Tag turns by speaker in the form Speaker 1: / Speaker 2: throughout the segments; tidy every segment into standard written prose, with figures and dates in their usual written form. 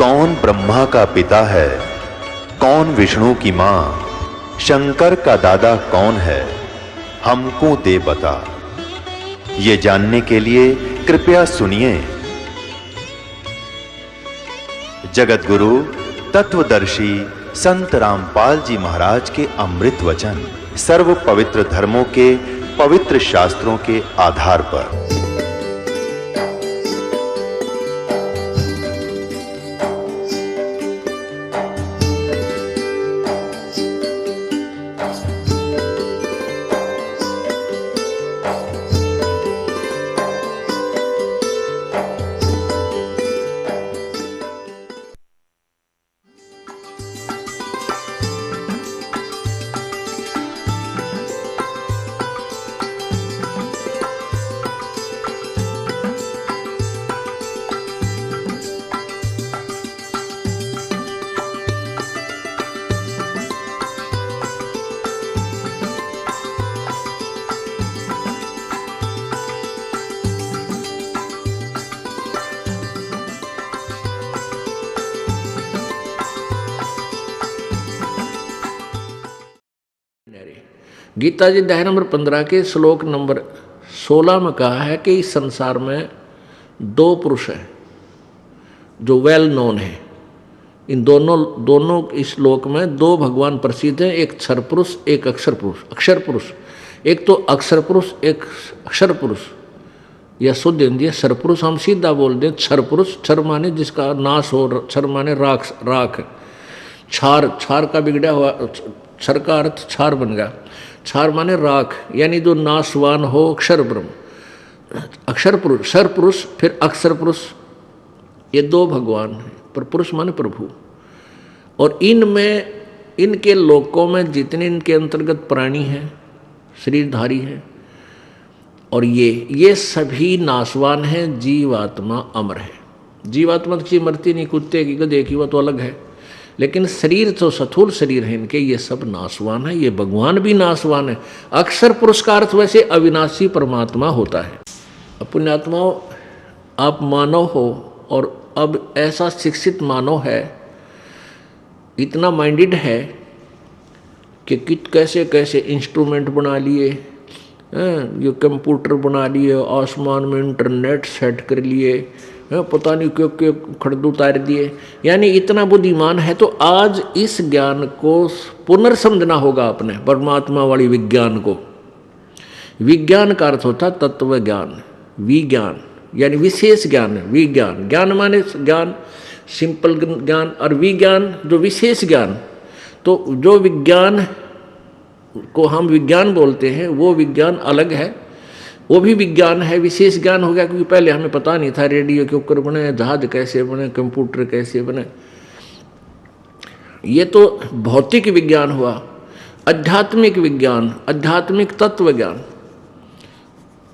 Speaker 1: कौन ब्रह्मा का पिता है, कौन विष्णु की मां, शंकर का दादा कौन है, हमको दे बता। ये जानने के लिए कृपया सुनिए। जगत गुरु तत्वदर्शी संत रामपाल जी महाराज के अमृत वचन सर्व पवित्र धर्मों के पवित्र शास्त्रों के आधार पर।
Speaker 2: गीता जी अध्याय नंबर 15 के श्लोक नंबर 16 में कहा है कि इस संसार में दो पुरुष हैं जो वेल नोन है। इन दोनों इस श्लोक में दो भगवान प्रसिद्ध हैं, एक क्षर पुरुष एक अक्षर पुरुष। अक्षर पुरुष एक तो अक्षर पुरुष एक अक्षर पुरुष, यह शुद्ध हिंदी है। क्षर पुरुष हम सीधा बोल दें क्षर पुरुष। क्षर माने जिसका नाश हो, क्षर माने राख। क्षार का बिगड़ा हुआ, क्षर का अर्थ क्षार बन गया। क्षार माने राख, यानी जो नाशवान हो, अक्षर ब्रह्म। अक्षर पुरुष, क्षर पुरुष फिर अक्षर पुरुष, ये दो भगवान हैं। पर पुरुष माने प्रभु। और इनमें, इनके लोकों में जितने इनके अंतर्गत प्राणी हैं, शरीरधारी हैं, और ये सभी नाशवान हैं। जीवात्मा अमर है। जीवात्मा की मरती नहीं, कुत्ते की गधे की वो तो अलग है, लेकिन शरीर तो स्थूल शरीर है इनके, ये सब नाशवान है। ये भगवान भी नाशवान है। अक्षर पुरुष का अर्थ वैसे अविनाशी परमात्मा होता है। पुण्यात्माओं, आप मानव हो और अब ऐसा शिक्षित मानव है, इतना माइंडेड है कि कैसे कैसे इंस्ट्रूमेंट बना लिए, ये कंप्यूटर बना लिए, आसमान में इंटरनेट सेट कर लिए, पता नहीं क्यों क्यों खड़दू उतार दिए। यानी इतना बुद्धिमान है। तो आज इस ज्ञान को पुनर्समझना होगा अपने, परमात्मा वाली विज्ञान को। विज्ञान का अर्थ होता तत्व ज्ञान, विज्ञान यानी विशेष ज्ञान। विज्ञान, ज्ञान माने ज्ञान, सिंपल ज्ञान, और विज्ञान जो विशेष ज्ञान। तो जो विज्ञान को हम विज्ञान बोलते हैं वो विज्ञान अलग है, वो भी विज्ञान है, विशेष ज्ञान हो गया। क्योंकि पहले हमें पता नहीं था रेडियो के ऊपर बने, जहाज कैसे बने, कंप्यूटर कैसे बने। ये तो भौतिक विज्ञान हुआ। आध्यात्मिक विज्ञान, आध्यात्मिक तत्व ज्ञान,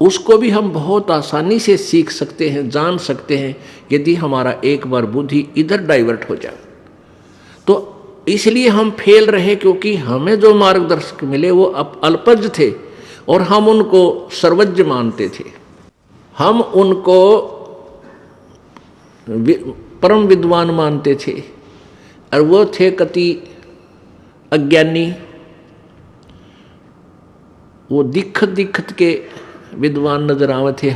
Speaker 2: उसको भी हम बहुत आसानी से सीख सकते हैं, जान सकते हैं, यदि हमारा एक बार बुद्धि इधर डाइवर्ट हो जाए। तो इसलिए हम फेल रहे, क्योंकि हमें जो मार्गदर्शक मिले वो अल्पज्ञ थे और हम उनको सर्वज्ञ मानते थे। हम उनको परम विद्वान मानते थे और वो थे कति अज्ञानी। वो दिखत के विद्वान नजर आवे थे।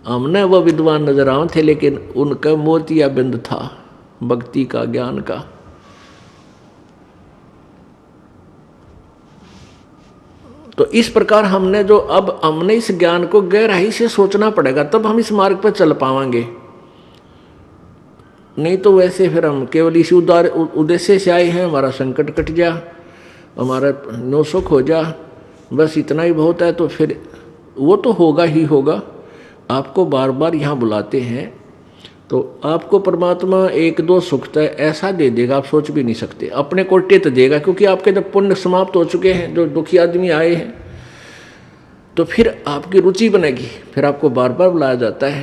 Speaker 2: हमने वो विद्वान नजर आवे थे, लेकिन उनका मोतिया बिंद था भक्ति का, ज्ञान का। तो इस प्रकार हमने इस ज्ञान को गहराई से सोचना पड़ेगा, तब हम इस मार्ग पर चल पाएंगे। नहीं तो वैसे फिर हम केवल इसी उद्देश्य से आए हैं, हमारा संकट कट जा, हमारा नो सुख हो जा, बस इतना ही बहुत है। तो फिर वो तो होगा ही होगा। आपको बार बार यहाँ बुलाते हैं तो आपको परमात्मा एक दो सुख तो ऐसा दे देगा, आप सोच भी नहीं सकते। अपने कोटे तो देगा, क्योंकि आपके जब पुण्य समाप्त हो चुके हैं, जो दुखी आदमी आए हैं, तो फिर आपकी रुचि बनेगी, फिर आपको बार बार बुलाया जाता है,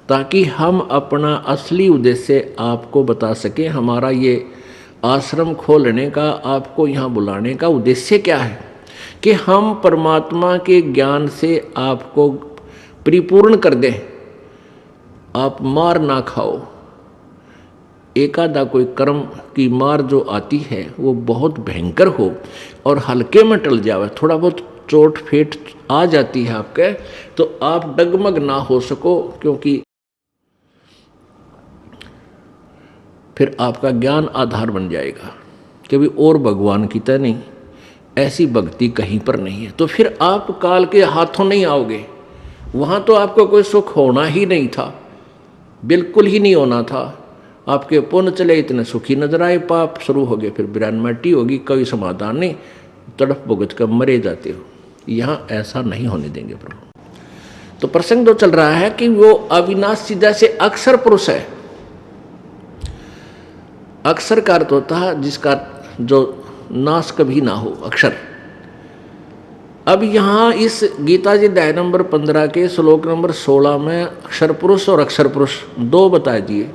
Speaker 2: ताकि हम अपना असली उद्देश्य आपको बता सकें। हमारा ये आश्रम खोलने का, आपको यहाँ बुलाने का उद्देश्य क्या है, कि हम परमात्मा के ज्ञान से आपको परिपूर्ण कर दें। आप मार ना खाओ, एक आधा कोई कर्म की मार जो आती है वो बहुत भयंकर हो और हल्के में टल जावे, थोड़ा बहुत चोट फेट आ जाती है आपके, तो आप डगमग ना हो सको, क्योंकि फिर आपका ज्ञान आधार बन जाएगा कि भी और भगवान की तरह नहीं, ऐसी भक्ति कहीं पर नहीं है। तो फिर आप काल के हाथों नहीं आओगे, वहाँ तो आपको कोई सुख होना ही नहीं था, बिल्कुल ही नहीं होना था। आपके पुण्य चले इतने सुखी नजर आए, पाप शुरू हो गए, फिर बिरान माटी होगी, कोई समाधान नहीं, तड़प भुगत कर मरे जाते हो। यहाँ ऐसा नहीं होने देंगे प्रभु। तो प्रसंग तो चल रहा है कि वो अविनाशी जैसे अक्षर पुरुष है। अक्षर का अर्थ होता है जिसका जो नाश कभी ना हो, अक्षर। अब यहाँ इस गीता जी अध्याय नंबर 15 के श्लोक नंबर 16 में अक्षर पुरुष और अक्षर पुरुष दो बता दिए।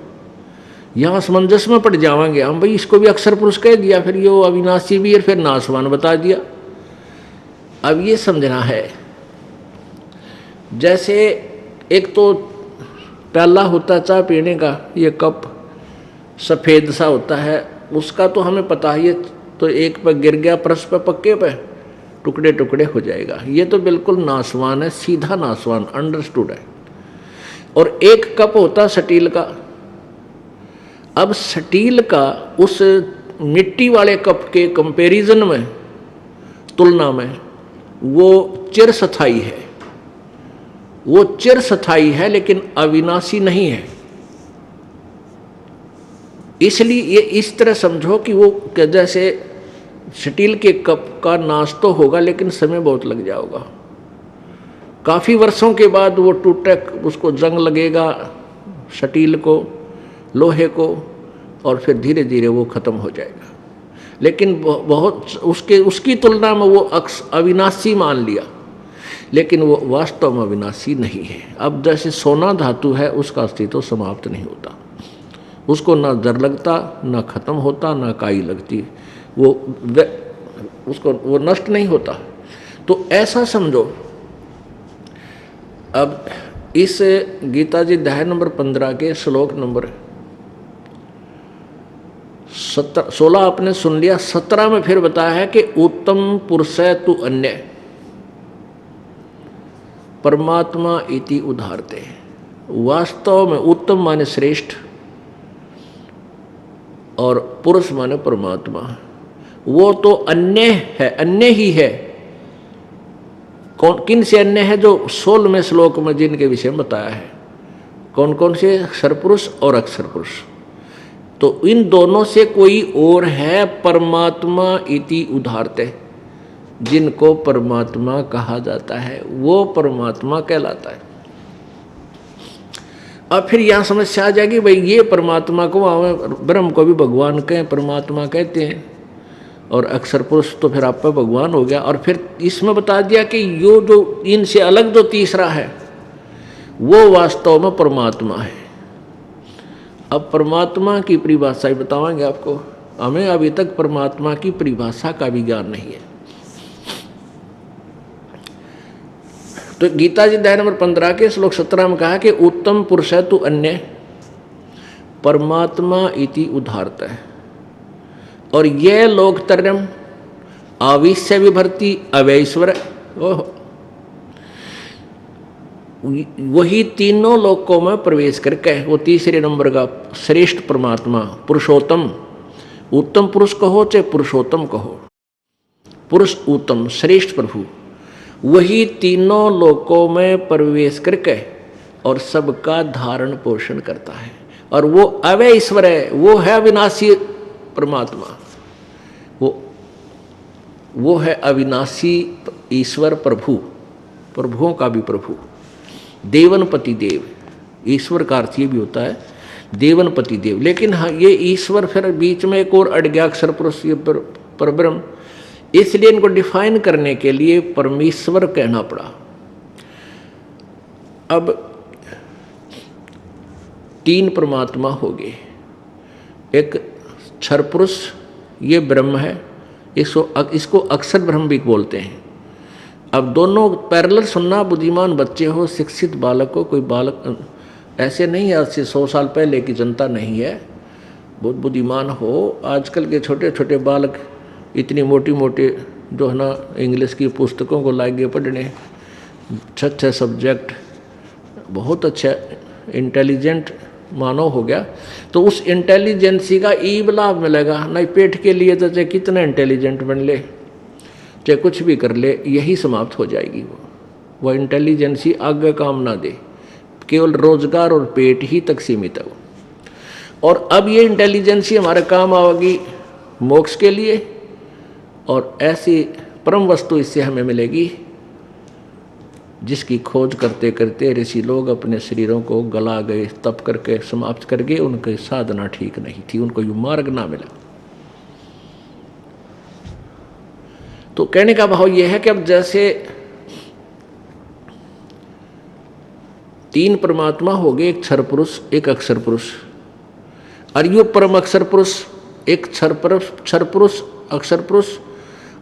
Speaker 2: यहाँ असमंजस में पड़ जावांगे हम, भाई इसको भी अक्षर पुरुष कह दिया, फिर ये अविनाशी भी और फिर नाशवान बता दिया। अब ये समझना है, जैसे एक तो प्याला होता चाय पीने का, ये कप सफ़ेद सा होता है, उसका तो हमें पता ही है, तो एक पर गिर गया परस पे, पक्के पे टुकड़े टुकड़े हो जाएगा। ये तो बिल्कुल नाशवान है, सीधा नाशवान, अंडरस्टूड है। और एक कप होता स्टील का। अब स्टील का उस मिट्टी वाले कप के कंपैरिजन में, तुलना में, वो चिरस्थायी है, वो चिरस्थायी है, लेकिन अविनाशी नहीं है। इसलिए ये इस तरह समझो कि वो जैसे स्टील के कप का नाश तो होगा, लेकिन समय बहुत लग जाएगा, काफ़ी वर्षों के बाद वो टूटे, उसको जंग लगेगा स्टील को, लोहे को, और फिर धीरे धीरे वो ख़त्म हो जाएगा। लेकिन बहुत उसकी तुलना में वो अविनाशी मान लिया, लेकिन वो वास्तव में अविनाशी नहीं है। अब जैसे सोना धातु है, उसका अस्तित्व समाप्त नहीं होता, उसको ना जर लगता, ना ख़त्म होता, ना काई लगती, वो नष्ट नहीं होता। तो ऐसा समझो। अब इस गीता जी अध्याय नंबर 15 के श्लोक नंबर 16 आपने सुन लिया। 17 में फिर बताया है कि उत्तम पुरुष तु अन्य परमात्मा इति उदाहरते। वास्तव में उत्तम माने श्रेष्ठ और पुरुष माने परमात्मा, वो तो अन्य है, अन्य ही है। कौन किन से अन्य है? जो 16वें श्लोक में जिनके विषय में बताया है। कौन कौन से? अक्षर पुरुष और अक्षर पुरुष। तो इन दोनों से कोई और है, परमात्मा इति उदाहरते, जिनको परमात्मा कहा जाता है, वो परमात्मा कहलाता है। अब फिर यहाँ समस्या आ जाएगी, भाई ये परमात्मा को, ब्रह्म को भी भगवान कहें, परमात्मा कहते हैं, और अक्षर पुरुष तो फिर आप पर भगवान हो गया। और फिर इसमें बता दिया कि यो जो इनसे अलग जो तीसरा है, वो वास्तव में परमात्मा है। अब परमात्मा की परिभाषा ही बताएंगे आपको। हमें अभी तक परमात्मा की परिभाषा का भी ज्ञान नहीं है। तो गीता जी अध्याय नंबर 15 के श्लोक 17 में कहा कि उत्तम पुरुष है तु अन्य परमात्मा इति उदाहरत है। और यह लोकतर्यम आविश्य विभर्ति अवैश्वर, वही तीनों लोकों में प्रवेश करके वो तीसरे नंबर का श्रेष्ठ परमात्मा, पुरुषोत्तम, उत्तम पुरुष कहो चाहे पुरुषोत्तम कहो, पुरुष उत्तम श्रेष्ठ प्रभु, वही तीनों लोकों में प्रवेश करके और सबका धारण पोषण करता है। और वो अवय ईश्वर है, वो है अविनाशी परमात्मा, वो है अविनाशी ईश्वर प्रभु, प्रभुओं का भी प्रभु, देवनपति देव। ईश्वर का अर्थ ये भी होता है देवनपति देव। लेकिन हाँ, ये ईश्वर फिर बीच में एक और अड़ गया, अक्षर पुरुष, ये परब्रह्म, इसलिए इनको डिफाइन करने के लिए परमेश्वर कहना पड़ा। अब तीन परमात्मा हो गए। एक क्षर पुरुष, ये ब्रह्म है, इसको अक्षर ब्रह्म भी बोलते हैं। अब दोनों पैरेलल सुनना, बुद्धिमान बच्चे हो, शिक्षित बालक हो, कोई बालक ऐसे नहीं है, आज से 100 साल पहले की जनता नहीं है। बहुत बुद्धिमान हो। आजकल के छोटे छोटे बालक इतनी मोटी मोटे जो है ना इंग्लिश की पुस्तकों को लागे पढ़ने, अच्छे सब्जेक्ट, बहुत अच्छा इंटेलिजेंट मानव हो गया, तो उस इंटेलिजेंसी का ईब लाभ मिलेगा। नहीं पेट के लिए तो चाहे कितना इंटेलिजेंट बन ले, चाहे कुछ भी कर ले, यही समाप्त हो जाएगी। वो इंटेलिजेंसी आगे काम ना दे, केवल रोजगार और पेट ही तक सीमित है। और अब ये इंटेलिजेंसी हमारे काम आएगी मोक्ष के लिए, और ऐसी परम वस्तु इससे हमें मिलेगी जिसकी खोज करते करते ऋषि लोग अपने शरीरों को गला गए, तप करके समाप्त कर गए। उनकी साधना ठीक नहीं थी, उनको ये मार्ग ना मिला। तो कहने का भाव यह है कि अब जैसे तीन परमात्मा हो गए, एक क्षर पुरुष, एक अक्षर पुरुष, और यो परम अक्षर पुरुष, एक क्षर पुरुष, अक्षर पुरुष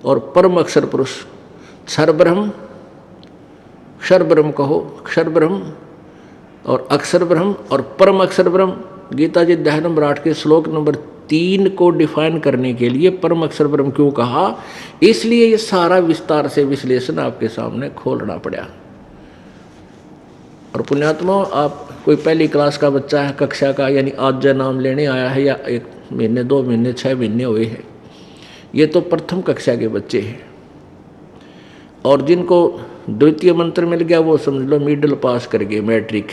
Speaker 2: और परम अक्षर पुरुष। क्षर ब्रह्म, क्षर ब्रह्म कहो, क्षर ब्रह्म और अक्षर ब्रह्म और परम अक्षर ब्रह्म। गीता जी अध्याय नंबर 8 के श्लोक नंबर 3 को डिफाइन करने के लिए परम अक्षर ब्रह्म क्यों कहा, इसलिए ये सारा विस्तार से विश्लेषण आपके सामने खोलना पड़ा। और पुण्यात्मा, आप कोई पहली क्लास का बच्चा है, कक्षा का, यानी आज नाम लेने आया है, या 1 महीने 2 महीने 6 महीने हुए हैं, ये तो प्रथम कक्षा के बच्चे हैं। और जिनको द्वितीय मंत्र मिल गया वो समझ लो मिडिल पास कर गए, मैट्रिक।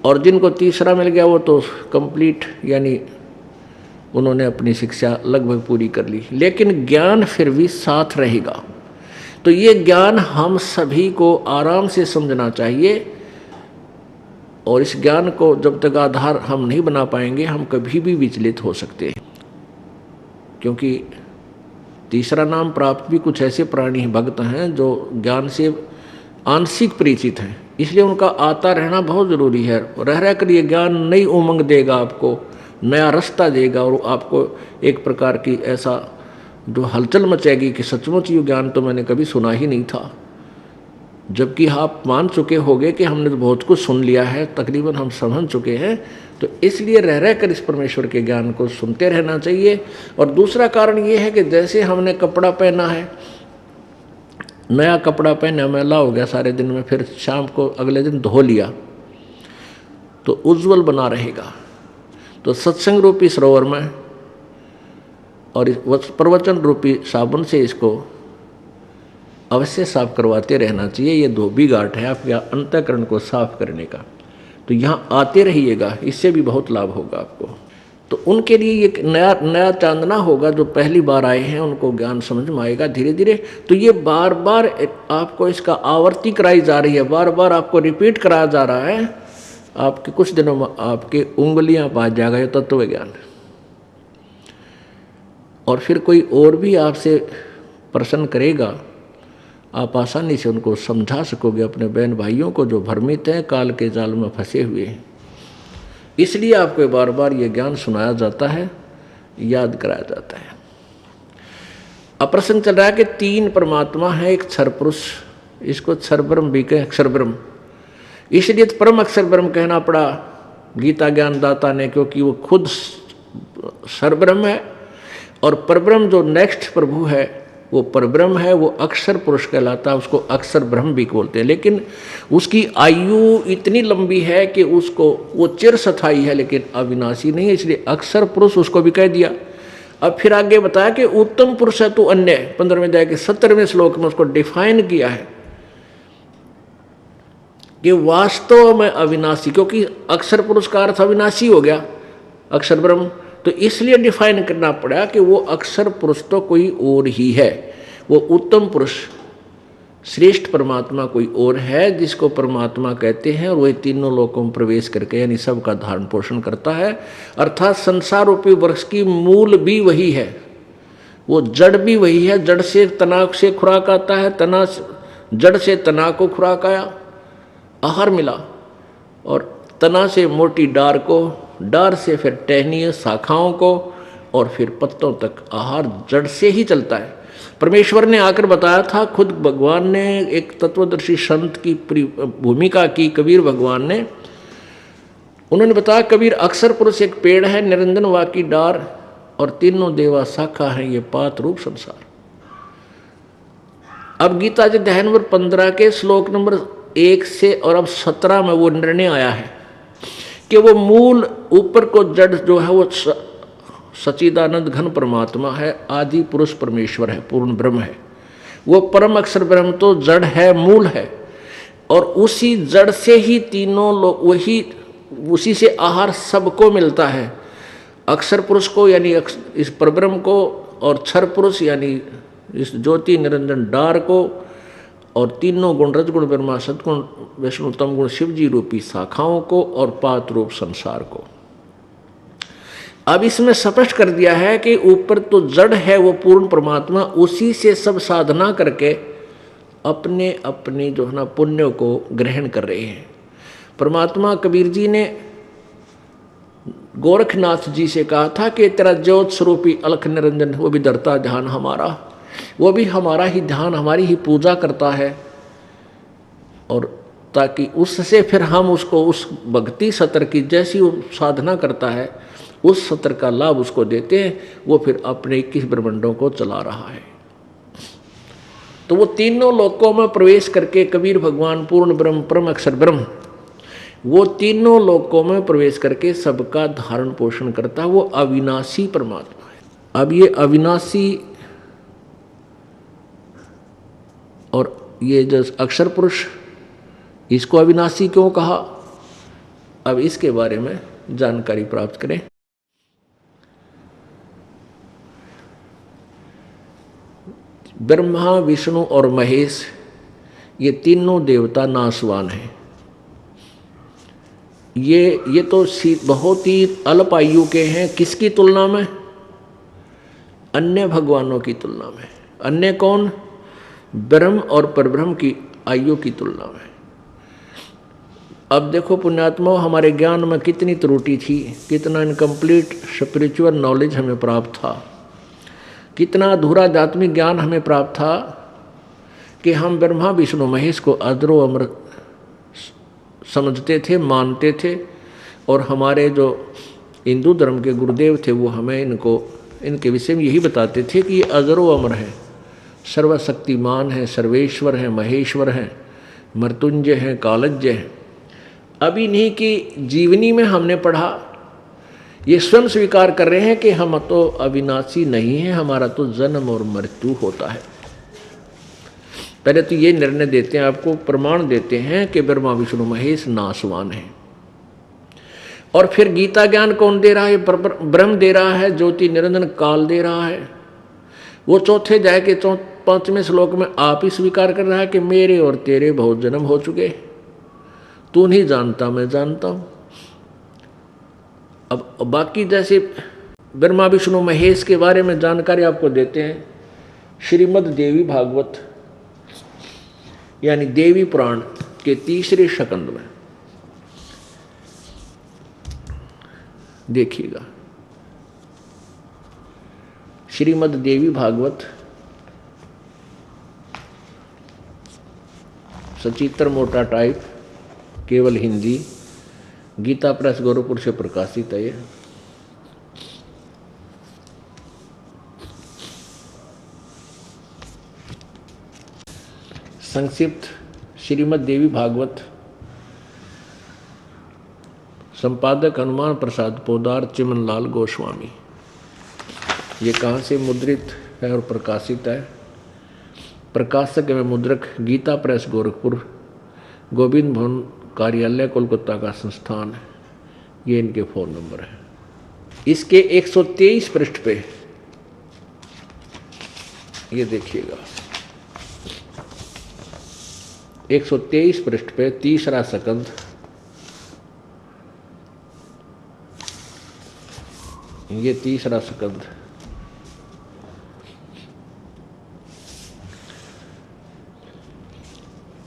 Speaker 2: और जिनको तीसरा मिल गया वो तो कंप्लीट, यानी उन्होंने अपनी शिक्षा लगभग पूरी कर ली, लेकिन ज्ञान फिर भी साथ रहेगा। तो ये ज्ञान हम सभी को आराम से समझना चाहिए, और इस ज्ञान को जब तक आधार हम नहीं बना पाएंगे, हम कभी भी विचलित हो सकते हैं। क्योंकि तीसरा नाम प्राप्त भी कुछ ऐसे प्राणी भक्त हैं जो ज्ञान से आंशिक परिचित हैं, इसलिए उनका आता रहना बहुत ज़रूरी है। रह रह कर ये ज्ञान नई उमंग देगा, आपको नया रास्ता देगा, और आपको एक प्रकार की ऐसा जो हलचल मचेगी कि सचमुच ये ज्ञान तो मैंने कभी सुना ही नहीं था। जबकि आप मान चुके होंगे कि हमने तो बहुत कुछ सुन लिया है, तकरीबन हम समझ चुके हैं। तो इसलिए रह रह कर इस परमेश्वर के ज्ञान को सुनते रहना चाहिए। और दूसरा कारण ये है कि जैसे हमने कपड़ा पहना है, नया कपड़ा पहना, मैला हो गया सारे दिन में, फिर शाम को अगले दिन धो लिया तो उज्जवल बना रहेगा। तो सत्संग रूपी सरोवर में और प्रवचन रूपी साबुन से इसको अवश्य साफ करवाते रहना चाहिए। ये धोबी घाट है आपके अंतःकरण को साफ करने का। तो यहाँ आते रहिएगा, इससे भी बहुत लाभ होगा आपको। तो उनके लिए एक नया चांदना होगा, जो पहली बार आए हैं उनको ज्ञान समझ में आएगा धीरे धीरे। तो ये बार बार आपको इसका आवर्ती कराई जा रही है, बार बार आपको रिपीट कराया जा रहा है। आपके कुछ दिनों में आपके उंगलियां पा जाएगा ये तत्व ज्ञान। और फिर कोई और भी आपसे प्रश्न करेगा, आप आसानी से उनको समझा सकोगे, अपने बहन भाइयों को जो भ्रमित हैं, काल के जाल में फंसे हुए हैं। इसलिए आपको बार बार ये ज्ञान सुनाया जाता है, याद कराया जाता है। अब प्रश्न चल रहा है कि तीन परमात्मा है, एक क्षर पुरुष, इसको क्षर ब्रह्म भी कहें, अक्षर ब्रह्म। इसलिए परम अक्षर ब्रह्म कहना पड़ा गीता ज्ञान दाता ने, क्योंकि वो खुद क्षर ब्रह्म है। और परब्रह्म जो नेक्स्ट प्रभु है वो परब्रह्म है, वो अक्षर पुरुष कहलाता है, उसको अक्षर ब्रह्म भी बोलते हैं। लेकिन उसकी आयु इतनी लंबी है कि उसको वो चिरस्थायी है लेकिन अविनाशी नहीं है, इसलिए अक्षर पुरुष उसको भी कह दिया। अब फिर आगे बताया कि उत्तम पुरुष है तो अन्य, 15वें अध्याय के 17वें श्लोक में उसको डिफाइन किया है कि वास्तव में अविनाशी, क्योंकि अक्षर पुरुष का अर्थ अविनाशी हो गया अक्षर ब्रह्म। तो इसलिए डिफाइन करना पड़ा कि वो अक्षर पुरुष तो कोई और ही है, वो उत्तम पुरुष श्रेष्ठ परमात्मा कोई और है जिसको परमात्मा कहते हैं। और वही तीनों लोकों में प्रवेश करके यानी सबका धारण पोषण करता है। अर्थात संसार रूपी वृक्ष की मूल भी वही है, वो जड़ भी वही है। जड़ से तना से खुराक आता है, जड़ से तना को खुराक आया, आहार मिला, और तना से मोटी डार को, डार से फिर टहनियों शाखाओं को, और फिर पत्तों तक आहार जड़ से ही चलता है। परमेश्वर ने आकर बताया था, खुद भगवान ने एक तत्वदर्शी संत की भूमिका की, कबीर भगवान ने, उन्होंने बताया कबीर अक्षर पुरुष एक पेड़ है, निरंजन वाकी डार और तीनों देवा शाखा है, ये पात रूप संसार। अब गीता जी अध्याय नंबर 15 के श्लोक नंबर 1 से और अब 17 में वो निर्णय आया है कि वो मूल ऊपर को जड़ जो है वो सच्चिदानंद घन परमात्मा है, आदि पुरुष परमेश्वर है, पूर्ण ब्रह्म है। वो परम अक्षर ब्रह्म तो जड़ है, मूल है, और उसी जड़ से ही तीनों लोग, वही उसी से आहार सबको मिलता है। अक्षर पुरुष को यानी इस परब्रह्म को, और क्षर पुरुष यानी इस ज्योति निरंजन डार को, और तीनों गुण रजगुण ब्रह्मा सदगुण विष्णु तम गुण शिव जी रूपी शाखाओं को, और पात रूप संसार को। अब इसमें स्पष्ट कर दिया है कि ऊपर तो जड़ है वो पूर्ण परमात्मा, उसी से सब साधना करके अपने अपने जो है ना पुण्य को ग्रहण कर रहे हैं। परमात्मा कबीर जी ने गोरखनाथ जी से कहा था कि तेरा ज्योत स्वरूपी अलख निरंजन वो भी धरता ध्यान हमारा, वो भी हमारा ही ध्यान, हमारी ही पूजा करता है, और ताकि उससे फिर हम उसको उस भक्ति सत्र की जैसी वो साधना करता है उस सत्र का लाभ उसको देते हैं, वो फिर अपने 21 ब्रह्मांडों को चला रहा है। तो वो तीनों लोकों में प्रवेश करके कबीर भगवान पूर्ण ब्रह्म परम अक्षर ब्रह्म, वो तीनों लोकों में प्रवेश करके सबका धारण पोषण करता है। वो अविनाशी परमात्मा है। अब ये अविनाशी और ये जो अक्षर पुरुष, इसको अविनाशी क्यों कहा, अब इसके बारे में जानकारी प्राप्त करें। ब्रह्मा विष्णु और महेश ये तीनों देवता नाशवान हैं। ये तो बहुत ही अल्प आयु के हैं। किसकी तुलना में? अन्य भगवानों की तुलना में। अन्य कौन? ब्रह्म और परब्रह्म की आयु की तुलना में। अब देखो पुण्यात्मा, हमारे ज्ञान में कितनी त्रुटि थी, कितना इनकम्प्लीट स्पिरिचुअल नॉलेज हमें प्राप्त था, कितना अधूरा आध्यात्मिक ज्ञान हमें प्राप्त था कि हम ब्रह्मा विष्णु महेश को अजरो अमर समझते थे, मानते थे, और हमारे जो हिंदू धर्म के गुरुदेव थे वो हमें इनके विषय में यही बताते थे कि ये अजरो अमर है, सर्वशक्तिमान है, सर्वेश्वर है, महेश्वर है, मृत्युंजय है, कालज्ञ है। अभी इन्हीं की जीवनी में हमने पढ़ा, ये स्वयं स्वीकार कर रहे हैं कि हम तो अविनाशी नहीं हैं, हमारा तो जन्म और मृत्यु होता है। पहले तो ये निर्णय देते हैं, आपको प्रमाण देते हैं कि ब्रह्मा विष्णु महेश नाशवान है। और फिर गीता ज्ञान कौन दे रहा है? ब्रह्म दे रहा है, ज्योति निरंजन काल दे रहा है। वो चौथे अध्याय के 5वें श्लोक में आप ही स्वीकार कर रहा है कि मेरे और तेरे बहुत जन्म हो चुके, तू नहीं जानता मैं जानता हूं। अब बाकी जैसे ब्रह्मा विष्णु महेश के बारे में जानकारी आपको देते हैं श्रीमद् देवी भागवत यानी देवी पुराण के 3रे स्कंद में। देखिएगा, श्रीमद् देवी भागवत सचित्र मोटा टाइप, केवल हिंदी, गीता प्रेस गोरखपुर से प्रकाशित है। संक्षिप्त श्रीमद् देवी भागवत, संपादक हनुमान प्रसाद पोदार, चिमनलाल गोस्वामी। ये कहाँ से मुद्रित है और प्रकाशित है? प्रकाशक एवं मुद्रक गीता प्रेस गोरखपुर, गोविंद भवन कार्यालय कोलकाता का संस्थान है। ये इनके फ़ोन नंबर है। इसके 123 पृष्ठ पे ये देखिएगा, 123 पृष्ठ पे 3रा स्कंद, ये 3रा स्कंद।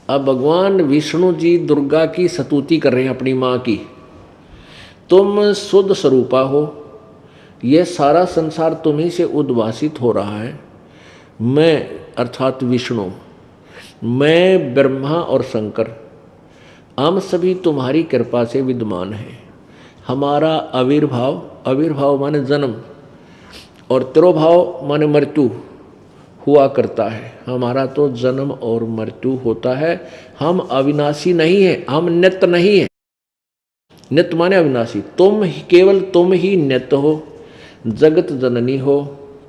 Speaker 2: अब भगवान विष्णु जी दुर्गा की स्तुति कर रहे हैं अपनी माँ की। तुम शुद्ध स्वरूपा हो, यह सारा संसार तुम्ही से उद्भासित हो रहा है। मैं अर्थात विष्णु, मैं ब्रह्मा और शंकर, हम सभी तुम्हारी कृपा से विद्यमान हैं। हमारा आविर्भाव, आविर्भाव माने जन्म, और तिरोभाव माने मृत्यु हुआ करता है। हमारा तो जन्म और मृत्यु होता है। हम अविनाशी नहीं है, हम नित्य नहीं है। नित्य माने अविनाशी। तुम ही, केवल तुम ही नित्य हो, जगत जननी हो,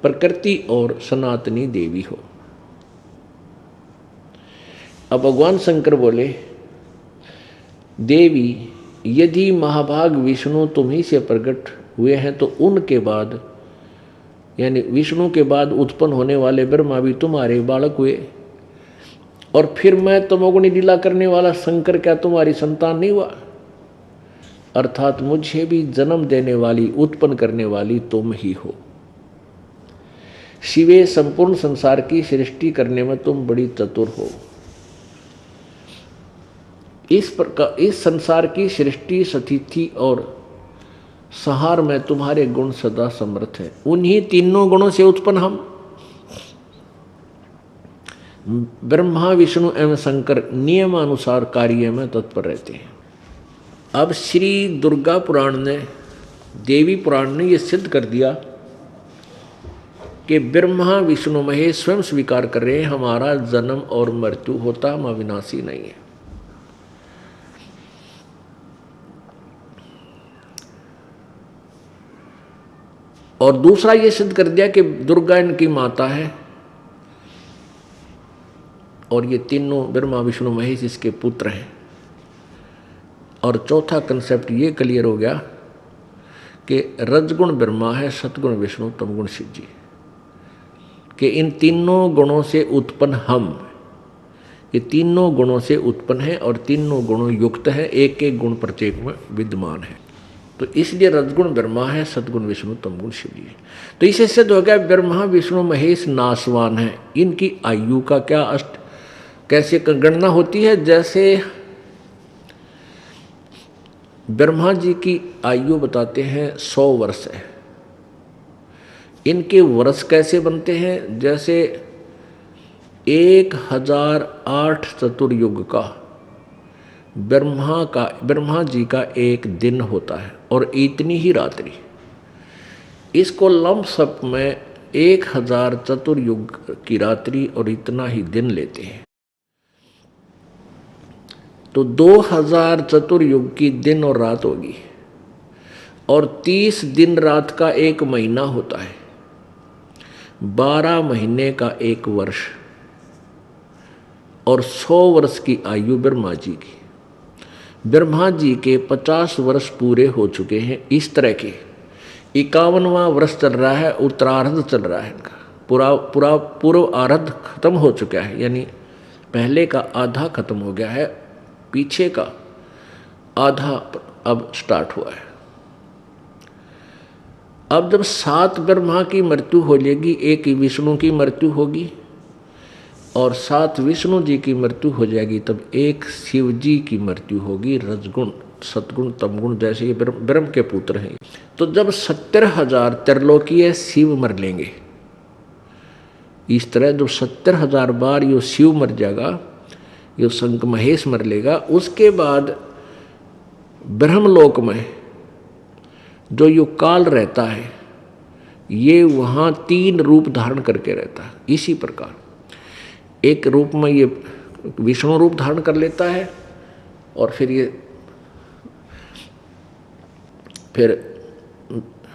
Speaker 2: प्रकृति और सनातनी देवी हो। अब भगवान शंकर बोले, देवी यदि महाभाग विष्णु तुम ही से प्रकट हुए हैं तो उनके बाद, यानी विष्णु के बाद उत्पन्न होने वाले ब्रह्मा भी तुम्हारे बालक हुए, और फिर मैं तमोगुणी लीला करने वाला शंकर क्या तुम्हारी संतान नहीं हुआ? अर्थात मुझे भी जन्म देने वाली, उत्पन्न करने वाली तुम ही हो। शिवे, संपूर्ण संसार की सृष्टि करने में तुम बड़ी चतुर हो। इस प्रकार इस संसार की सृष्टि, स्थिति और संहार में तुम्हारे गुण सदा समर्थ है। उन्हीं तीनों गुणों से उत्पन्न हम ब्रह्मा, विष्णु एवं शंकर नियमानुसार कार्य में तत्पर रहते हैं। अब श्री दुर्गा पुराण ने, देवी पुराण ने यह सिद्ध कर दिया कि ब्रह्मा, विष्णु, महेश स्वयं स्वीकार कर रहे हैं हमारा जन्म और मृत्यु होता, हम अविनाशी नहीं है। और दूसरा ये सिद्ध कर दिया कि दुर्गा इनकी माता है, और ये तीनों ब्रह्मा, विष्णु, महेश इसके पुत्र हैं। और चौथा कंसेप्ट ये क्लियर हो गया कि रजगुण ब्रह्मा है, सतगुण विष्णु, तमगुण शिव जी, कि इन तीनों गुणों से उत्पन्न हम, ये तीनों गुणों से उत्पन्न है और तीनों गुणों युक्त है, एक एक गुण प्रत्येक में विद्यमान है। तो इसलिए रजगुण ब्रह्मा है, सतगुण विष्णु, तमगुण शिव जी है। तो इसे सिद्ध हो गया ब्रह्मा, विष्णु, महेश नाशवान है। इनकी आयु का क्या कैसे गणना होती है? जैसे ब्रह्मा जी की आयु बताते हैं 100 वर्ष है। इनके वर्ष कैसे बनते हैं? जैसे 1008 चतुर्युग का ब्रह्मा जी का एक दिन होता है और इतनी ही रात्रि। इसको लमसम में 1000 चतुर्युग की रात्रि और इतना ही दिन लेते हैं। तो 2000 चतुर्युग की दिन और रात होगी, और 30 दिन रात का एक महीना होता है, 12 महीने का एक वर्ष, और 100 वर्ष की आयु ब्रह्मा जी की। ब्रह्मा जी के 50 वर्ष पूरे हो चुके हैं। इस तरह के 51वां वर्ष चल रहा है, उत्तरार्ध चल रहा है इनका। पूरा पूर्व आर्ध खत्म हो चुका है, यानी पहले का आधा खत्म हो गया है, पीछे का आधा अब स्टार्ट हुआ है। अब जब 7 ब्रह्मा की मृत्यु हो जाएगी, 1 विष्णु की मृत्यु होगी और 7 विष्णु जी की मृत्यु हो जाएगी, तब 1 शिव जी की मृत्यु होगी। रजगुण, सतगुण, तमगुण जैसे ये ब्रह्म के पुत्र हैं। तो जब 70,000 त्रिलोकीय शिव मर लेंगे, इस तरह जब 70,000 बार यो शिव मर जाएगा, यो शंकर महेश मर लेगा, उसके बाद ब्रह्मलोक में जो यो काल रहता है, ये वहाँ 3 रूप धारण करके रहता है। इसी प्रकार एक रूप में ये विष्णु रूप धारण कर लेता है, और फिर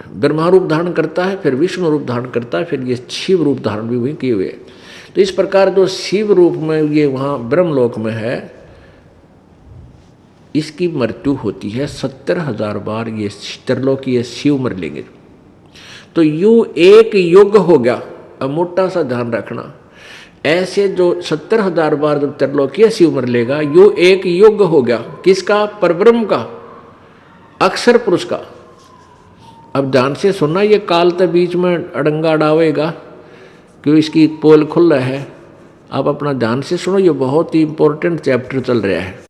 Speaker 2: ब्रह्मा रूप धारण करता है, फिर विष्णु रूप धारण करता है, फिर ये शिव रूप धारण भी वही किए हुए। तो इस प्रकार जो शिव रूप में ये वहाँ ब्रह्मलोक में है, इसकी मृत्यु होती है 70,000 बार। ये त्रिलोकीय शिव मर लेंगे। तो यूं एक युग हो गया। अब मोटा सा ध्यान रखना, ऐसे जो 70,000 बार जब त्रिलोकीय शिव मर लेगा, यूं एक युग हो गया। किसका? परब्रह्म का, अक्षर पुरुष का। अब ध्यान से सुनना, ये काल तो बीच में अड़ंगा डावेगा क्यों, इसकी पोल खुल रहा है। आप अपना ध्यान से सुनो, ये बहुत ही इंपॉर्टेंट चैप्टर चल रहा है।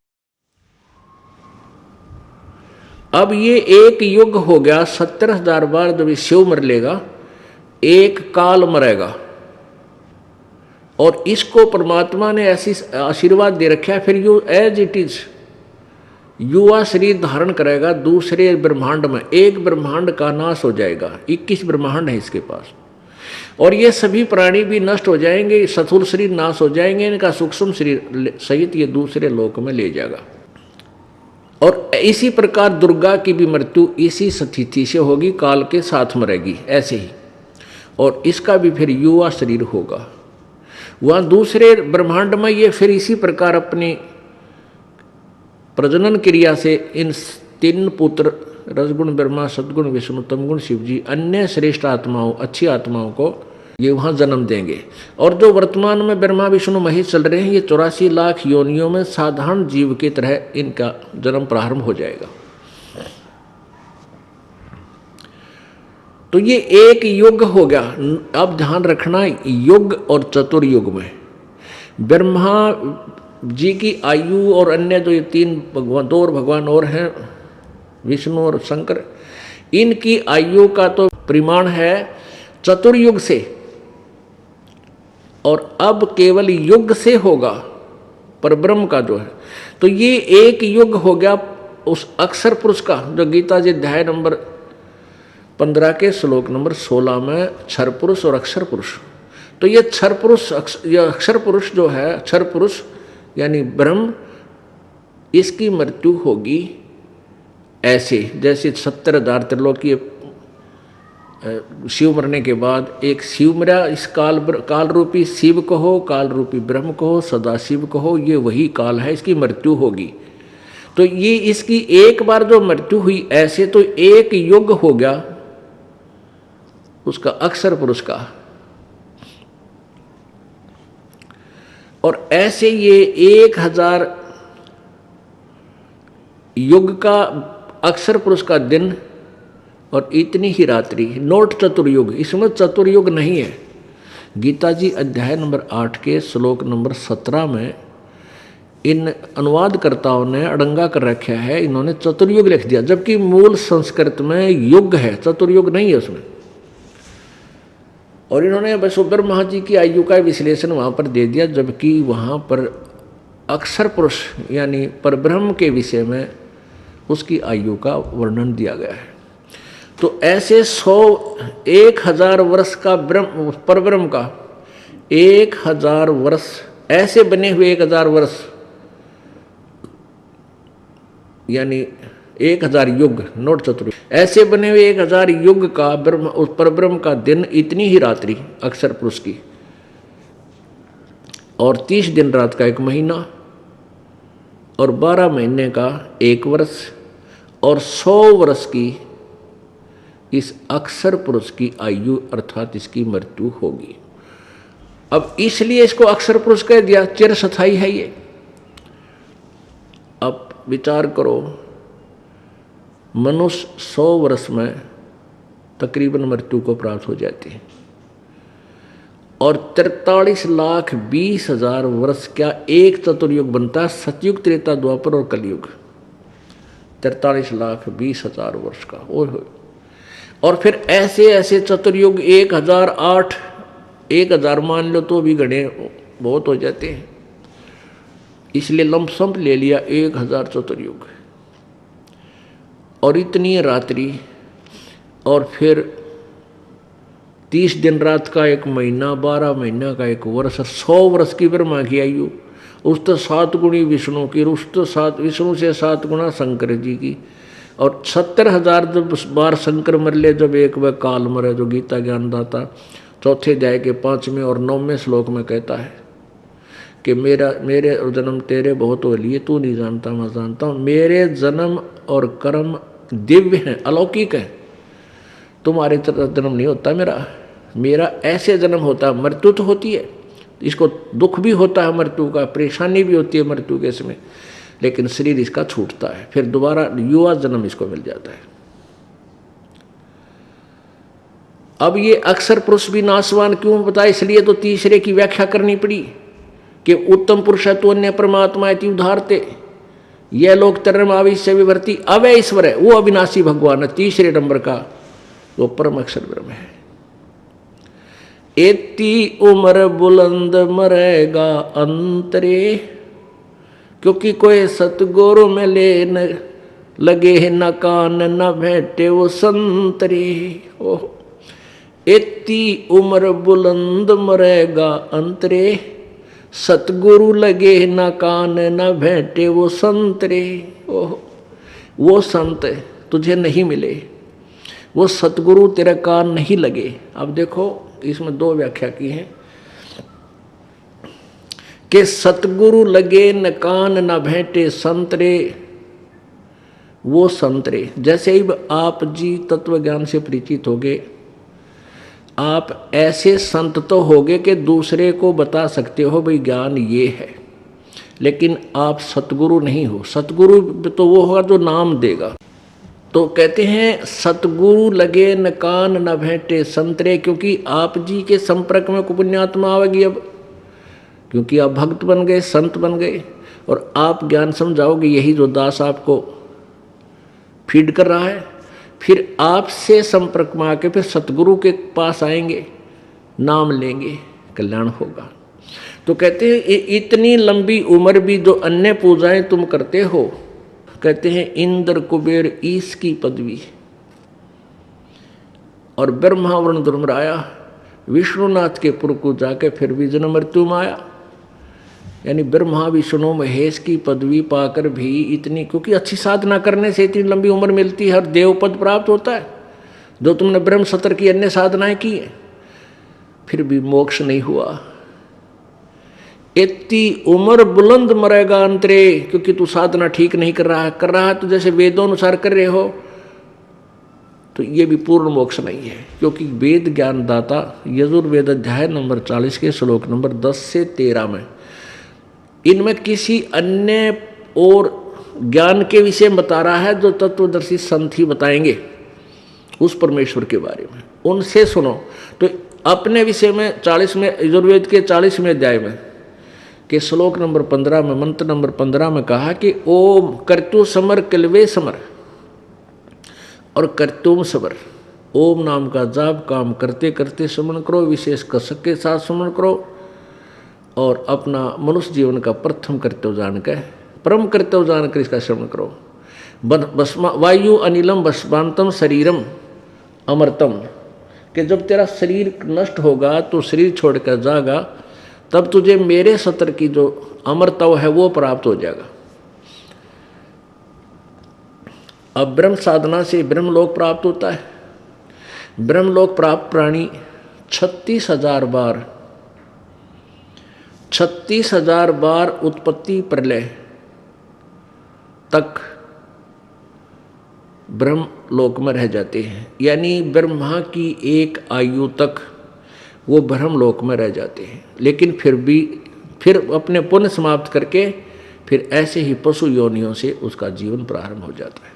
Speaker 2: अब ये एक युग हो गया, 70,000 बार जब शिव मर लेगा, एक काल मरेगा, और इसको परमात्मा ने ऐसी आशीर्वाद दे रखा है। फिर यू एज इट इज, युवा शरीर धारण करेगा दूसरे ब्रह्मांड में, एक ब्रह्मांड का नाश हो जाएगा, 21 ब्रह्मांड है इसके पास, और ये सभी प्राणी भी नष्ट हो जाएंगे, स्थूल शरीर नाश हो जाएंगे, इनका सूक्ष्म शरीर सहित ये दूसरे लोक में ले जाएगा। और इसी प्रकार दुर्गा की भी मृत्यु इसी स्थिति से होगी, काल के साथ मरेगी ऐसे ही, और इसका भी फिर युवा शरीर होगा। वहाँ दूसरे ब्रह्मांड में ये फिर इसी प्रकार अपनी प्रजनन क्रिया से इन 3 पुत्र रजगुण ब्रह्मा, सद्गुण विष्णु, तमगुण शिव जी, अन्य श्रेष्ठ आत्माओं, अच्छी आत्माओं को ये वहाँ जन्म देंगे। और जो वर्तमान में ब्रह्मा विष्णु महेश चल रहे हैं, ये 84 लाख योनियों में साधारण जीव की तरह इनका जन्म प्रारंभ हो जाएगा। तो ये एक युग हो गया। अब ध्यान रखना, युग और चतुर्युग में ब्रह्मा जी की आयु और अन्य जो ये 3 भगवान, 2 और भगवान और हैं विष्णु और शंकर, इनकी आयु का तो परिमाण है चतुर्युग से, और अब केवल युग से होगा पर ब्रह्म का जो है। तो ये एक युग हो गया उस अक्षर पुरुष का, जो गीता जी अध्याय नंबर 15 के श्लोक नंबर 16 में क्षर पुरुष और अक्षर पुरुष। तो ये क्षर पुरुष, ये अक्षर पुरुष जो है, क्षर पुरुष यानी ब्रह्म, इसकी मृत्यु होगी ऐसे जैसे 70,000 त्रिलोकीय शिव मरने के बाद एक शिव मरा, इस काल रूपी शिव कहो, काल रूपी ब्रह्म कहो, सदाशिव कहो, ये वही काल है, इसकी मृत्यु होगी। तो ये इसकी एक बार जो मृत्यु हुई ऐसे तो एक युग हो गया उसका अक्षर पुरुष का, और ऐसे ये 1000 युग का अक्षर पुरुष का दिन और इतनी ही रात्रि, नोट चतुर्युग, इसमें चतुर्युग नहीं है। गीता जी अध्याय नंबर 8 के श्लोक नंबर 17 में इन अनुवादकर्ताओं ने अड़ंगा कर रखा है, इन्होंने चतुर्युग लिख दिया, जबकि मूल संस्कृत में युग है, चतुर्युग नहीं है उसमें। और इन्होंने बस ब्रह्मा जी की आयु का विश्लेषण वहाँ पर दे दिया, जबकि वहाँ पर अक्षर पुरुष यानी परब्रह्म के विषय में उसकी आयु का वर्णन दिया गया है। तो ऐसे 1000 वर्ष का ब्रह्म, परब्रह्म का 1000 वर्ष, ऐसे बने हुए 1000 वर्ष यानी 1000 युग, नोट चतुर्युग, ऐसे बने हुए 1000 युग का ब्रह्म, उस परब्रह्म का दिन, इतनी ही रात्रि अक्षर पुरुष की, और 30 दिन रात का 1 महीना, और 12 महीने का 1 वर्ष, और 100 वर्ष की इस अक्षर पुरुष की आयु अर्थात इसकी मृत्यु होगी। अब इसलिए इसको अक्षर पुरुष कह दिया, चिरस्थायी है ये। अब विचार करो, मनुष्य 100 वर्ष में तकरीबन मृत्यु को प्राप्त हो जाती है, और 43,20,000 वर्ष क्या एक चतुर्युग बनता है, सतयुग, त्रेता, द्वापर और कलयुग, 43,20,000 वर्ष का। और फिर ऐसे ऐसे चतुर्युग 1008, 1000 मान लो तो भी गणे बहुत हो जाते हैं, इसलिए लमसम ले लिया 1000 चतुर्युग, और इतनी रात्रि, और फिर 30 दिन रात का 1 महीना, 12 महीना का 1 वर्ष, 100 वर्ष की ब्रह्मा की आयु, उस तो 7 गुणी विष्णु की, उस तो 7 विष्णु से 7 गुना शंकर जी की, और 70,000 जब बार शंकर मर ले, जब एक वह काल मरे, जो गीता ज्ञानदाता 4थे अध्याय के 5वें और 9वें श्लोक में कहता है कि मेरे जन्म तेरे बहुत हो लिए, तू नहीं जानता मैं जानता हूँ, मेरे जन्म और कर्म दिव्य हैं, अलौकिक हैं, तुम्हारे तरह जन्म नहीं होता मेरा ऐसे जन्म होता है। मृत्यु तो होती है, इसको दुख भी होता है मृत्यु का, परेशानी भी होती है मृत्यु के समय, लेकिन शरीर इसका छूटता है, फिर दोबारा युवा जन्म इसको मिल जाता है। अब ये अक्षर पुरुष भी नाशवान क्यों बताया, इसलिए तो तीसरे की व्याख्या करनी पड़ी कि उत्तम पुरुष है तो अन्य परमात्मा है उधारते, यह लोग तरम आविश्य विभर्ती, अवय ईश्वर है, वो अविनाशी भगवान है, तीसरे नंबर का वो परम अक्षर ब्रह्म है। एती उम्र बुलंद मरेगा अंतरे, क्योंकि कोई सतगुरु में ले न लगे न कान न भेंटे वो संतरे। ओह, इतनी उम्र बुलंद मरेगा अंतरे, सतगुरु लगे न कान न भेंटे वो संतरे। ओह, वो संत तुझे नहीं मिले, वो सतगुरु तेरा कान नहीं लगे। अब देखो इसमें दो व्याख्या की है कि सतगुरु लगे न कान न भेंटे संतरे, वो संतरे। जैसे ही आप जी तत्व ज्ञान से परिचित होगे, आप ऐसे संत तो होगे कि दूसरे को बता सकते हो भाई ज्ञान ये है, लेकिन आप सतगुरु नहीं हो। सतगुरु तो वो होगा जो नाम देगा। तो कहते हैं सतगुरु लगे न कान न भेंटे संतरे, क्योंकि आप जी के संपर्क में पुण्यात्मा आवेगी अब, क्योंकि आप भक्त बन गए, संत बन गए, और आप ज्ञान समझाओगे। यही जो दास आपको फीड कर रहा है, फिर आपसे संपर्क में आके फिर सतगुरु के पास आएंगे, नाम लेंगे, कल्याण होगा। तो कहते हैं इतनी लंबी उम्र भी जो अन्य पूजाएं तुम करते हो, कहते हैं इंद्र कुबेर ईश की पदवी, और ब्रह्मा वरुण धर्मराया विष्णुनाथ के पुर को जाके फिर भी जन्म मृत्यु में आया। यानी ब्रह्मा विष्णु महेश की पदवी पाकर भी इतनी, क्योंकि अच्छी साधना करने से इतनी लंबी उम्र मिलती है और देव पद प्राप्त होता है। जो तुमने ब्रह्म सत्र की अन्य साधनाएं की है, फिर भी मोक्ष नहीं हुआ। इतनी उम्र बुलंद मरेगा अंतरे, क्योंकि तू साधना ठीक नहीं कर रहा है तो जैसे वेदों अनुसार कर रहे हो, तो ये भी पूर्ण मोक्ष नहीं है। क्योंकि वेद ज्ञान दाता यजुर्वेद अध्याय नंबर 40 के श्लोक नंबर 10 से 13 में इनमें किसी अन्य और ज्ञान के विषय में बता रहा है जो तत्वदर्शी संत ही बताएंगे उस परमेश्वर के बारे में, उनसे सुनो। तो अपने विषय में 40 में यजुर्वेद के 40वें अध्याय में के श्लोक नंबर 15 में, मंत्र नंबर 15 में कहा कि ओम कर्तु समर कलवे समर और कर्तुम समर। ओम नाम का जाप काम करते करते स्मरण करो, विशेष कसक के साथ स्मरण करो, और अपना मनुष्य जीवन का प्रथम कर्तव्य जानकर, परम कर्तव्य जानकर इसका श्रवण करो। वायु अनिलम भस्मांतम शरीरम अमृतम, कि जब तेरा शरीर नष्ट होगा तो शरीर छोड़कर जाएगा, तब तुझे मेरे सत्र की जो अमरत्व है वो प्राप्त हो जाएगा। अब ब्रह्म साधना से ब्रह्मलोक प्राप्त होता है। ब्रह्मलोक प्राप्त प्राणी 36,000 बार उत्पत्ति प्रलय तक ब्रह्मलोक में रह जाते हैं। यानी ब्रह्मा की एक आयु तक वो ब्रह्मलोक में रह जाते हैं, लेकिन फिर अपने पुण्य समाप्त करके फिर ऐसे ही पशु योनियों से उसका जीवन प्रारंभ हो जाता है।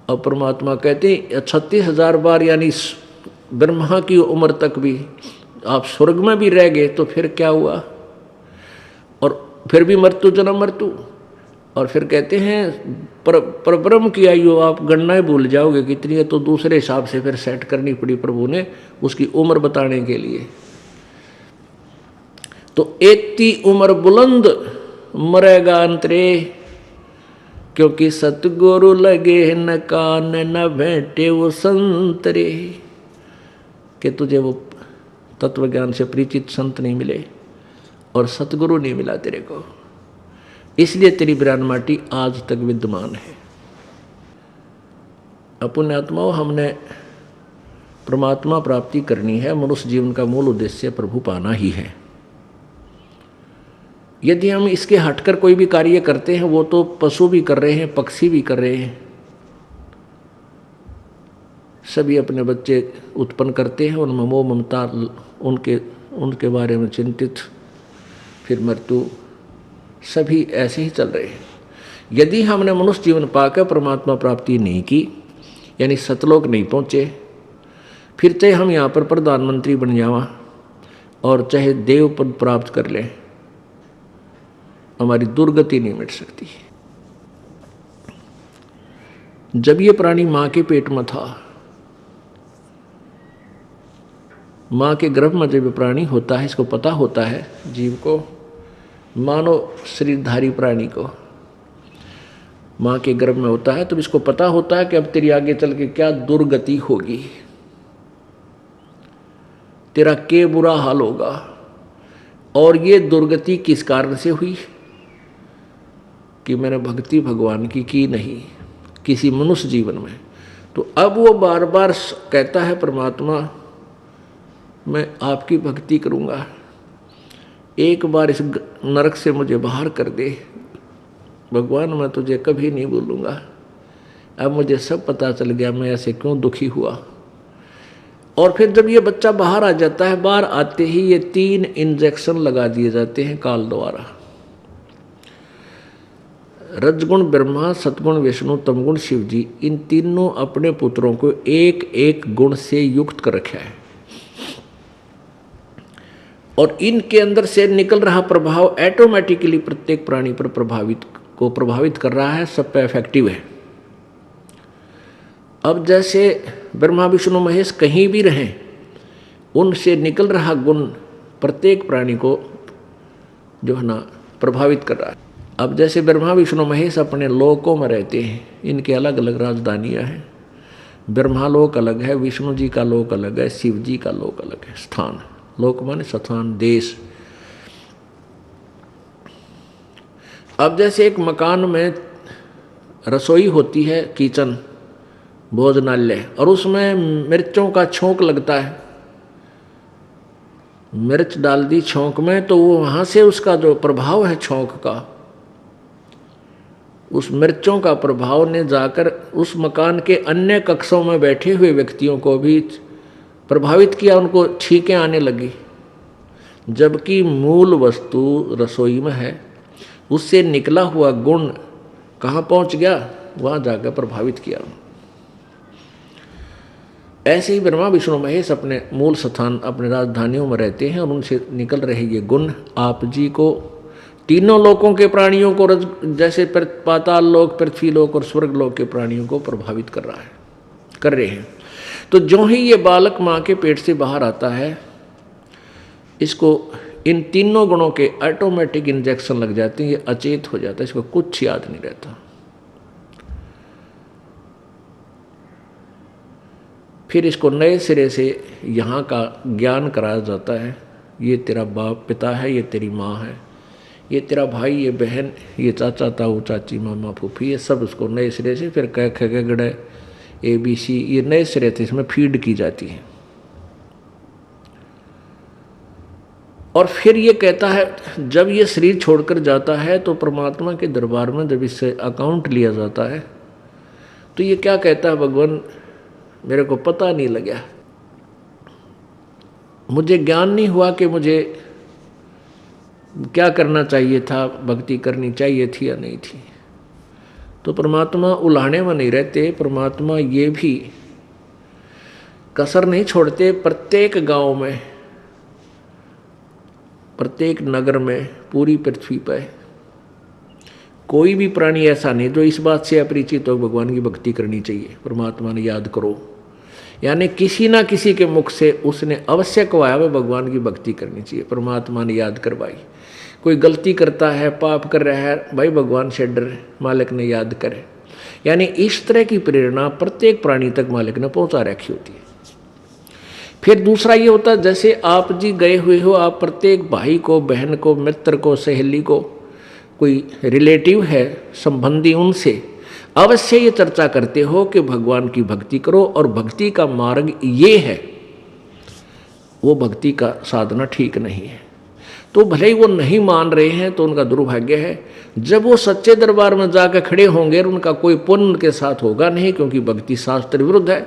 Speaker 2: अब परमात्मा कहते हैं 36,000 बार, यानी ब्रह्मा की उम्र तक भी आप स्वर्ग में भी रह गए तो फिर क्या हुआ, और फिर भी मृत्यु जन्म मृत्यु। और फिर कहते हैं पर ब्रह्म की आयु आप गणना भूल जाओगे कितनी है, तो दूसरे हिसाब से फिर सेट करनी पड़ी प्रभु ने उसकी उम्र बताने के लिए। तो इतनी उम्र बुलंद मरेगा अंतरे, क्योंकि सतगुरु लगे न कान न भेंटे वो संतरे, कि तुझे वो तत्व ज्ञान से परिचित संत नहीं मिले और सतगुरु नहीं मिला तेरे को, इसलिए तेरी ब्राह्मण माटी आज तक विद्यमान है। अपने आत्माओं, हमने परमात्मा प्राप्ति करनी है। मनुष्य जीवन का मूल उद्देश्य प्रभु पाना ही है। यदि हम इसके हटकर कोई भी कार्य करते हैं, वो तो पशु भी कर रहे हैं, पक्षी भी कर रहे हैं, सभी अपने बच्चे उत्पन्न करते हैं, उनमें मोह ममता, उनके बारे में चिंतित, फिर मृत्यु, सभी ऐसे ही चल रहे हैं। यदि हमने मनुष्य जीवन पाकर परमात्मा प्राप्ति नहीं की, यानी सतलोक नहीं पहुँचे, फिर चाहे हम यहाँ पर प्रधानमंत्री बन जावा और चाहे देव पद प्राप्त कर लें, हमारी दुर्गति नहीं मिट सकती। जब ये प्राणी माँ के पेट में था, माँ के गर्भ में जब प्राणी होता है, इसको पता होता है जीव को मानव शरीरधारी प्राणी को माँ के गर्भ में होता है तो इसको पता होता है कि अब तेरी आगे चल के क्या दुर्गति होगी, तेरा के बुरा हाल होगा। और ये दुर्गति किस कारण से हुई कि मैंने भक्ति भगवान की नहीं किसी मनुष्य जीवन में। तो अब वो बार बार कहता है परमात्मा मैं आपकी भक्ति करूँगा, एक बार इस नरक से मुझे बाहर कर दे भगवान, मैं तुझे कभी नहीं भूलूंगा। अब मुझे सब पता चल गया मैं ऐसे क्यों दुखी हुआ। और फिर जब ये बच्चा बाहर आ जाता है, बाहर आते ही ये 3 इंजेक्शन लगा दिए जाते हैं काल द्वारा। रजगुण ब्रह्मा, सतगुण विष्णु, तमगुण शिव जी, इन तीनों अपने पुत्रों को एक एक गुण से युक्त कर रखा है और इनके अंदर से निकल रहा प्रभाव ऑटोमेटिकली प्रत्येक प्राणी पर प्रभावित कर रहा है, सब पे इफेक्टिव है। अब जैसे ब्रह्मा विष्णु महेश कहीं भी रहें, उनसे निकल रहा गुण प्रत्येक प्राणी को जो है ना प्रभावित कर रहा है। अब जैसे ब्रह्मा विष्णु महेश अपने लोकों में रहते हैं, इनके अलग अलग राजधानियां हैं। ब्रह्मा लोक अलग है, विष्णु जी का लोक अलग है, शिव जी का लोक अलग है। स्थान, लोक माने स्थान, देश। अब जैसे एक मकान में रसोई होती है, किचन, भोजनालय, और उसमें मिर्चों का छोंक लगता है, मिर्च डाल दी छोंक में, तो वो वहाँ से उसका जो प्रभाव है छोंक का, उस मिर्चों का प्रभाव ने जाकर उस मकान के अन्य कक्षों में बैठे हुए व्यक्तियों को भी प्रभावित किया, उनको छींकें आने लगी। जबकि मूल वस्तु रसोई में है, उससे निकला हुआ गुण कहाँ पहुँच गया, वहाँ जाकर प्रभावित किया। ऐसे ही ब्रह्मा विष्णु महेश अपने मूल स्थान, अपने राजधानियों में रहते हैं और उनसे निकल रहे ये गुण आप जी को, तीनों लोकों के प्राणियों को, जैसे पाताल लोक, पृथ्वी लोक और स्वर्ग लोक के प्राणियों को प्रभावित कर रहे हैं। तो जो ही ये बालक माँ के पेट से बाहर आता है, इसको इन तीनों गुणों के ऑटोमेटिक इंजेक्शन लग जाते हैं, ये अचेत हो जाता है, इसको कुछ याद नहीं रहता। फिर इसको नए सिरे से यहाँ का ज्ञान कराया जाता है। ये तेरा बाप पिता है, ये तेरी माँ है, ये तेरा भाई, ये बहन, ये चाचा ताऊ चाची मामा फूफी, ये सब उसको नए सिरे से फिर क ख ग ग ABC, ये नए सिरे से इसमें फीड की जाती है। और फिर ये कहता है जब ये शरीर छोड़कर जाता है तो परमात्मा के दरबार में जब इससे अकाउंट लिया जाता है तो ये क्या कहता है, भगवान मेरे को पता नहीं लगा, मुझे ज्ञान नहीं हुआ कि मुझे क्या करना चाहिए था, भक्ति करनी चाहिए थी या नहीं थी। तो परमात्मा उलाहने में नहीं रहते, परमात्मा ये भी कसर नहीं छोड़ते। प्रत्येक गांव में, प्रत्येक नगर में, पूरी पृथ्वी पर कोई भी प्राणी ऐसा नहीं जो इस बात से अपरिचित हो भगवान की भक्ति करनी चाहिए, परमात्मा ने याद करो। यानी किसी ना किसी के मुख से उसने अवश्य कहवाया वह भगवान की भक्ति करनी चाहिए, परमात्मा ने याद करवाई। कोई गलती करता है, पाप कर रहा है, भाई भगवान से डर, मालिक ने याद करे। यानी इस तरह की प्रेरणा प्रत्येक प्राणी तक मालिक ने पहुंचा रखी होती है। फिर दूसरा ये होता है, जैसे आप जी गए हुए हो, आप प्रत्येक भाई को, बहन को, मित्र को, सहेली को, कोई रिलेटिव है, संबंधी, उनसे अवश्य ये चर्चा करते हो कि भगवान की भक्ति करो और भक्ति का मार्ग ये है, वो भक्ति का साधना ठीक नहीं है। तो भले ही वो नहीं मान रहे हैं तो उनका दुर्भाग्य है। जब वो सच्चे दरबार में जाकर खड़े होंगे उनका कोई पुण्य उनके साथ होगा नहीं, क्योंकि भक्ति शास्त्र विरुद्ध है।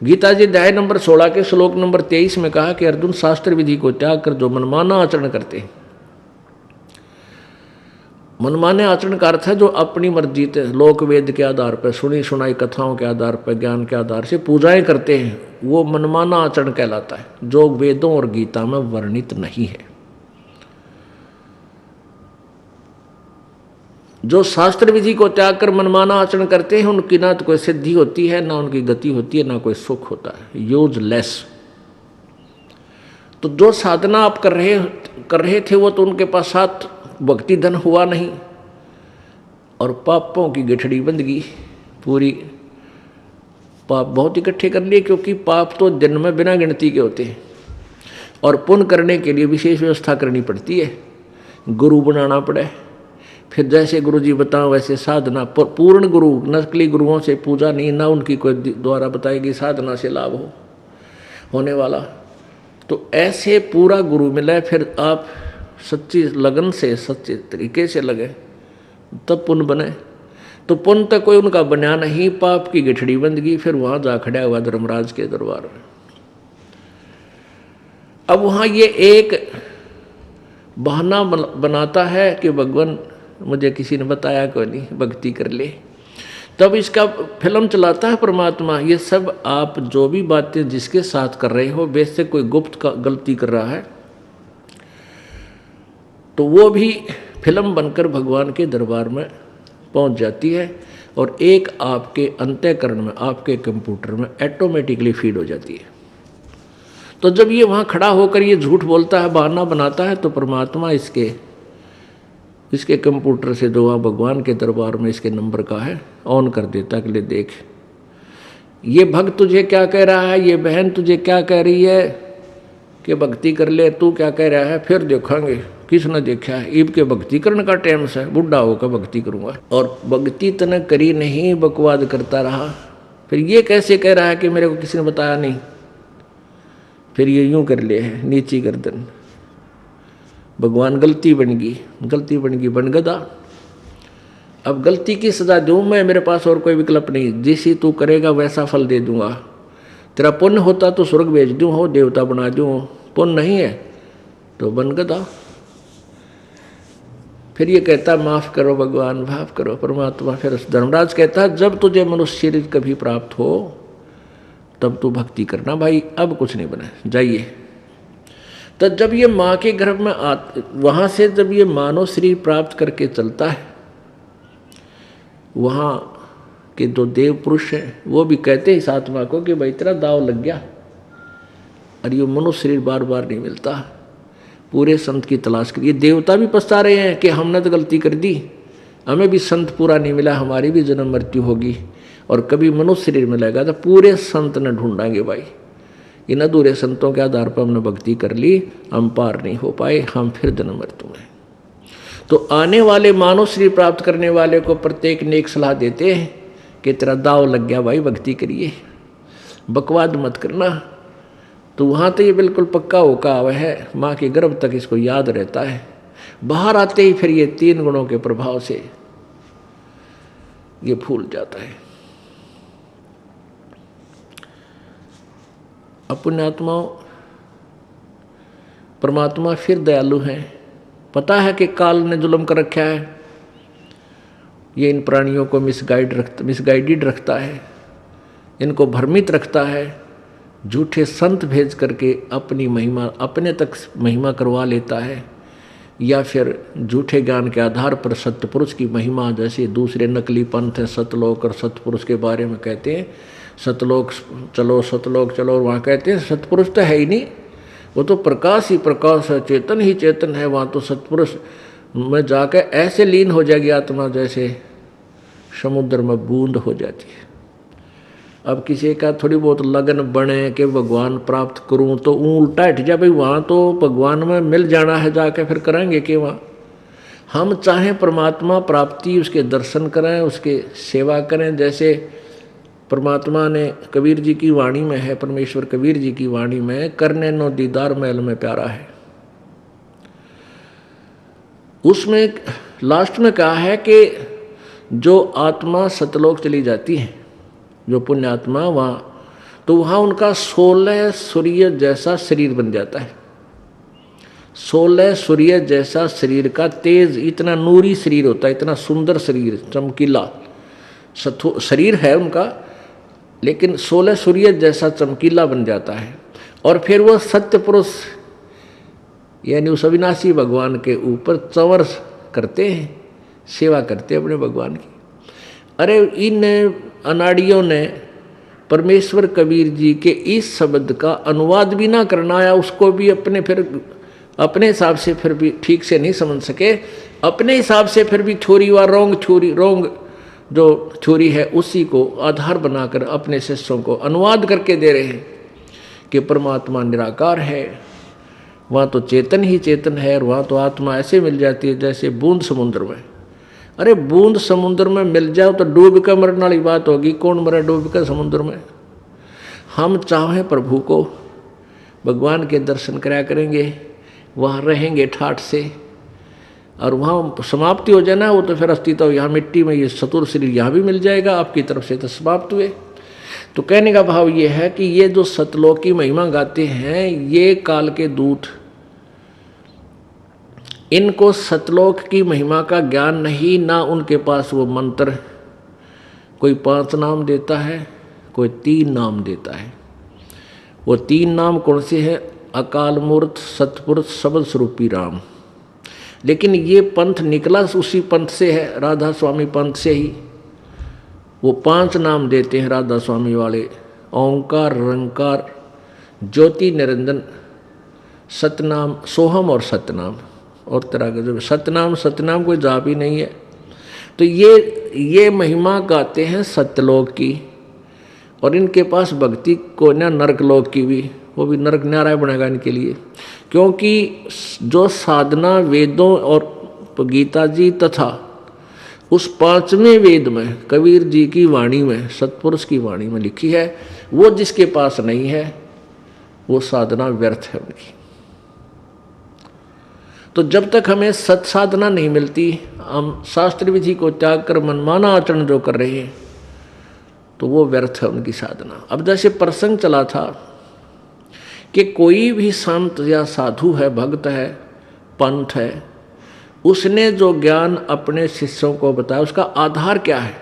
Speaker 2: गीता जी अध्याय नंबर 16 के श्लोक नंबर 23 में कहा कि अर्जुन, शास्त्र विधि को त्याग कर जो मनमाना आचरण करते हैं, मनमाने आचरण का अर्थ है जो अपनी मर्जी से लोक वेद के आधार पर, सुनी सुनाई कथाओं के आधार पर, ज्ञान के आधार से पूजाएं करते हैं, वो मनमाना आचरण कहलाता है, जो वेदों और गीता में वर्णित नहीं है। जो शास्त्र विधि को त्याग कर मनमाना आचरण करते हैं उनकी ना तो कोई सिद्धि होती है, ना उनकी गति होती है, ना कोई सुख होता है, यूजलेस। तो जो साधना आप कर रहे थे वो तो उनके पास साथ भक्ति धन हुआ नहीं और पापों की गठड़ी बंध गई पूरी। पाप बहुत इकट्ठे कर लिए, क्योंकि पाप तो जन्म में बिना गिनती के होते हैं और पुण्य करने के लिए विशेष व्यवस्था करनी पड़ती है, गुरु बनाना पड़े। फिर जैसे गुरु जी बताओ वैसे साधना, पूर्ण गुरु, नकली गुरुओं से पूजा नहीं, ना उनकी कोई द्वारा बताएगी साधना से लाभ होने वाला। तो ऐसे पूरा गुरु मिले, फिर आप सच्ची लगन से सच्चे तरीके से लगे तब पुण्य बने। तो पुण्य तक कोई उनका बना नहीं, पाप की गठड़ी बंद गई। फिर वहां जा खड़ा हुआ धर्मराज के दरबार में। अब वहां ये एक बहाना बनाता है कि भगवान मुझे किसी ने बताया कोई नहीं, भक्ति कर ले। तब इसका फिल्म चलाता है परमात्मा, ये सब आप जो भी बातें जिसके साथ कर रहे हो, वैसे कोई गुप्त का गलती कर रहा है तो वो भी फिल्म बनकर भगवान के दरबार में पहुंच जाती है और एक आपके अंतःकरण में, आपके कंप्यूटर में ऑटोमेटिकली फीड हो जाती है। तो जब ये वहाँ खड़ा होकर ये झूठ बोलता है, बहाना बनाता है, तो परमात्मा इसके कंप्यूटर से जो वहाँ भगवान के दरबार में इसके नंबर का है ऑन कर देता कि ले देख, ये भक्त तुझे क्या कह रहा है, ये बहन तुझे क्या कह रही है कि भक्ति कर ले, तू क्या कह रहा है, फिर देखेंगे किसने देखा है। ईब के भक्ति करने का टाइम से बुढ़ा होकर भक्ति करूँगा। और भक्ति तने करी नहीं, बकवाद करता रहा। फिर ये कैसे कह रहा है कि मेरे को किसी ने बताया नहीं। फिर ये यूं कर ले है नीची गर्दन, भगवान गलती बन गई बन गदा। अब गलती की सजा दूं मैं, मेरे पास और कोई विकल्प नहीं, जैसी तू करेगा वैसा फल दे दूंगा। तेरा पुण्य होता तो स्वर्ग भेज दूं, हो देवता बना दूं, पुण्य नहीं है तो बन गदा। फिर ये कहता माफ करो भगवान, माफ करो परमात्मा। फिर धर्मराज कहता जब तुझे मनुष्य शरीर कभी प्राप्त हो तब तू भक्ति करना भाई, अब कुछ नहीं बना, जाइए। तो जब ये माँ के गर्भ में वहाँ से जब ये मानव शरीर प्राप्त करके चलता है, वहाँ के जो देव पुरुष हैं वो भी कहते हैं इस आत्मा को कि भाई तेरा दाव लग गया और ये मनुष्य शरीर बार बार नहीं मिलता, पूरे संत की तलाश करिए। देवता भी पछता रहे हैं कि हमने तो गलती कर दी, हमें भी संत पूरा नहीं मिला, हमारी भी जन्म मृत्यु होगी और कभी मनुष्य शरीर मिलेगा तो पूरे संत ने ढूंढाएंगे भाई। इन अधूरे संतों के आधार पर हमने भक्ति कर ली, हम पार नहीं हो पाए, हम फिर जन्म मृत्यु में। तो आने वाले मानव शरीर प्राप्त करने वाले को प्रत्येक ने एक सलाह देते हैं कि तेरा दाव लग गया भाई, भक्ति करिए, बकवाद मत करना। तो वहाँ तो ये बिल्कुल पक्का होका हुआ है, माँ के गर्भ तक इसको याद रहता है। बाहर आते ही फिर ये 3 गुणों के प्रभाव से ये फूल जाता है। अपने आत्माओं, परमात्मा फिर दयालु हैं, पता है कि काल ने जुल्म कर रखा है, ये इन प्राणियों को मिसगाइडेड रखता है, इनको भ्रमित रखता है, झूठे संत भेज करके अपनी महिमा अपने तक महिमा करवा लेता है, या फिर झूठे ज्ञान के आधार पर सतपुरुष की महिमा, जैसे दूसरे नकली पंथ हैं सतलोक और सतपुरुष के बारे में कहते हैं सतलोक चलो, और वहाँ कहते हैं सतपुरुष तो है ही नहीं, वो तो प्रकाश ही प्रकाश है, चेतन ही चेतन है। वहाँ तो सतपुरुष में जाकर ऐसे लीन हो जाएगी आत्मा जैसे समुद्र में बूंद हो जाती है। अब किसी का थोड़ी बहुत लगन बने कि भगवान प्राप्त करूं तो उल्टा हट जा भाई, वहाँ तो भगवान में मिल जाना है, जाके फिर करेंगे कि वहाँ हम चाहें परमात्मा प्राप्ति, उसके दर्शन करें, उसके सेवा करें। जैसे परमात्मा ने कबीर जी की वाणी में है, परमेश्वर कबीर जी की वाणी में, करने नो दीदार महल में प्यारा है। उसमें लास्ट में कहा है कि जो आत्मा सतलोक चली जाती है, जो पुण्य आत्मा, वहाँ तो वहाँ उनका 16 सूर्य जैसा शरीर बन जाता है। 16 सूर्य जैसा शरीर का तेज, इतना नूरी शरीर होता है, इतना सुंदर शरीर, चमकीला शरीर है उनका, लेकिन 16 सूर्य जैसा चमकीला बन जाता है। और फिर वो सत्य पुरुष यानी उस अविनाशी भगवान के ऊपर चंवर करते हैं, सेवा करते हैं अपने भगवान की। अरे इन अनाड़ियों ने परमेश्वर कबीर जी के इस शब्द का अनुवाद भी ना करना आया, उसको भी अपने हिसाब से फिर भी ठीक से नहीं समझ सके। अपने हिसाब से फिर भी थ्योरी व रोंग जो थ्योरी है उसी को आधार बनाकर अपने शिष्यों को अनुवाद करके दे रहे हैं कि परमात्मा निराकार है, वहाँ तो चेतन ही चेतन है, और वहाँ तो आत्मा ऐसे मिल जाती है जैसे बूंद समुद्र में। अरे बूंद समुद्र में मिल जाओ तो डूब कर मरने वाली बात होगी, कौन मरे डूब कर समुद्र में। हम चाहें प्रभु को, भगवान के दर्शन कराया करेंगे, वहाँ रहेंगे ठाठ से, और वहाँ समाप्ति हो जाए ना, वो तो फिर अस्तित्व यहाँ मिट्टी में, ये चतुर शरीर यहाँ भी मिल जाएगा आपकी तरफ से, तो समाप्त हुए। तो कहने का भाव ये है कि ये जो सतलोक की महिमा गाते हैं ये काल के दूत, इनको सतलोक की महिमा का ज्ञान नहीं, ना उनके पास वो मंत्र, कोई 5 नाम देता है, कोई 3 नाम देता है। वो 3 नाम कौन से हैं? अकाल मूर्त, सतपुरुष, शब्द स्वरूपी राम। लेकिन ये पंथ निकला उसी पंथ से है, राधा स्वामी पंथ से ही। वो 5 नाम देते हैं राधा स्वामी वाले, ओंकार, रंकार, ज्योति, निरंजन, सतनाम, सोहम और सतनाम, और तरह के जो सतनाम कोई जाप ही नहीं है। तो ये महिमा गाते हैं सत्यलोक की, और इनके पास भक्ति को ना नरकलोक की भी, वो भी नरक नारायण बनेगा इनके लिए, क्योंकि जो साधना वेदों और गीता जी तथा उस 5वें वेद में कबीर जी की वाणी में, सतपुरुष की वाणी में लिखी है, वो जिसके पास नहीं है वो साधना व्यर्थ है उनकी। तो जब तक हमें सत साधना नहीं मिलती, हम शास्त्र विधि को त्याग कर मनमाना आचरण जो कर रहे हैं, तो वो व्यर्थ है उनकी साधना। अब जैसे प्रसंग चला था कि कोई भी संत या साधु है, भक्त है, पंथ है, उसने जो ज्ञान अपने शिष्यों को बताया उसका आधार क्या है।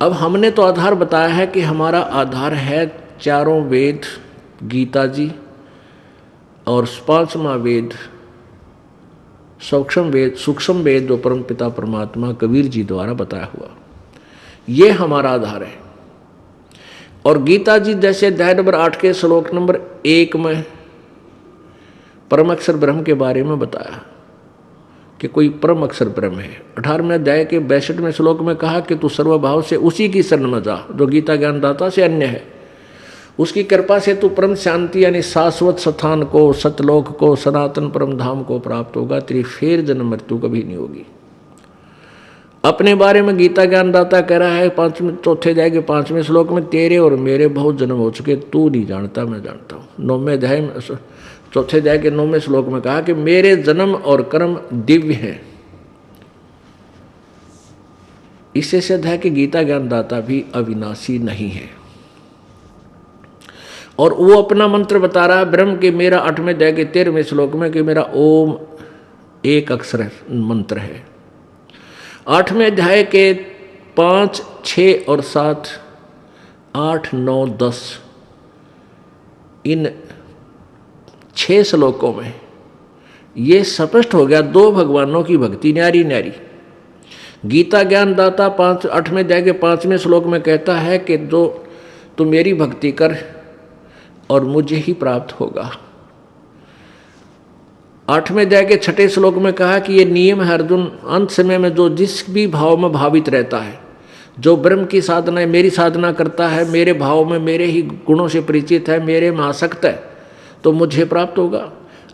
Speaker 2: अब हमने तो आधार बताया है कि हमारा आधार है 4 वेद, गीता जी, और 5वां वेद सूक्ष्म वेद जो परम पिता परमात्मा कबीर जी द्वारा बताया हुआ, ये हमारा आधार है। और गीता जी जैसे अध्याय नंबर 8 के श्लोक नंबर 1 में परम अक्षर ब्रह्म के बारे में बताया कि कोई परम अक्षर ब्रह्म है। 18वें अध्याय के 62वें श्लोक में कहा कि तू सर्वभाव से उसी की शरण में जा जो गीता ज्ञानदाता से अन्य है, उसकी कृपा से तू परम शांति यानी शाश्वत स्थान को, सतलोक को, सनातन परम धाम को प्राप्त होगा, तेरी फिर जन्म मृत्यु कभी नहीं होगी। अपने बारे में गीता ज्ञानदाता कह रहा है 4 अध्याय के 5वें श्लोक में, तेरे और मेरे बहुत जन्म हो चुके, तू नहीं जानता मैं जानता हूँ। 9वें अध्याय में 4 अध्याय के 9वें श्लोक में कहा कि मेरे जन्म और कर्म दिव्य हैं। इससे सिद्ध है कि गीता ज्ञानदाता भी अविनाशी नहीं है। और वो अपना मंत्र बता रहा है ब्रह्म के, मेरा 8वें अध्याय के 13वें श्लोक में, कि मेरा ओम एक अक्षर मंत्र है। 8वें अध्याय के 5, 6 और 7, 8, 9, 10 इन 6 श्लोकों में ये स्पष्ट हो गया 2 भगवानों की भक्ति न्यारी न्यारी। गीता ज्ञानदाता 8वें अध्याय के 5वें श्लोक में कहता है कि जो तू मेरी भक्ति कर और मुझे ही प्राप्त होगा। 8वें अध्याय के 6ठे श्लोक में कहा कि ये नियम है अर्जुन, अंत समय में जो जिस भी भाव में भावित रहता है, जो ब्रह्म की साधना है, मेरी साधना करता है, मेरे भाव में, मेरे ही गुणों से परिचित है, मेरे में आसक्त है, तो मुझे प्राप्त होगा।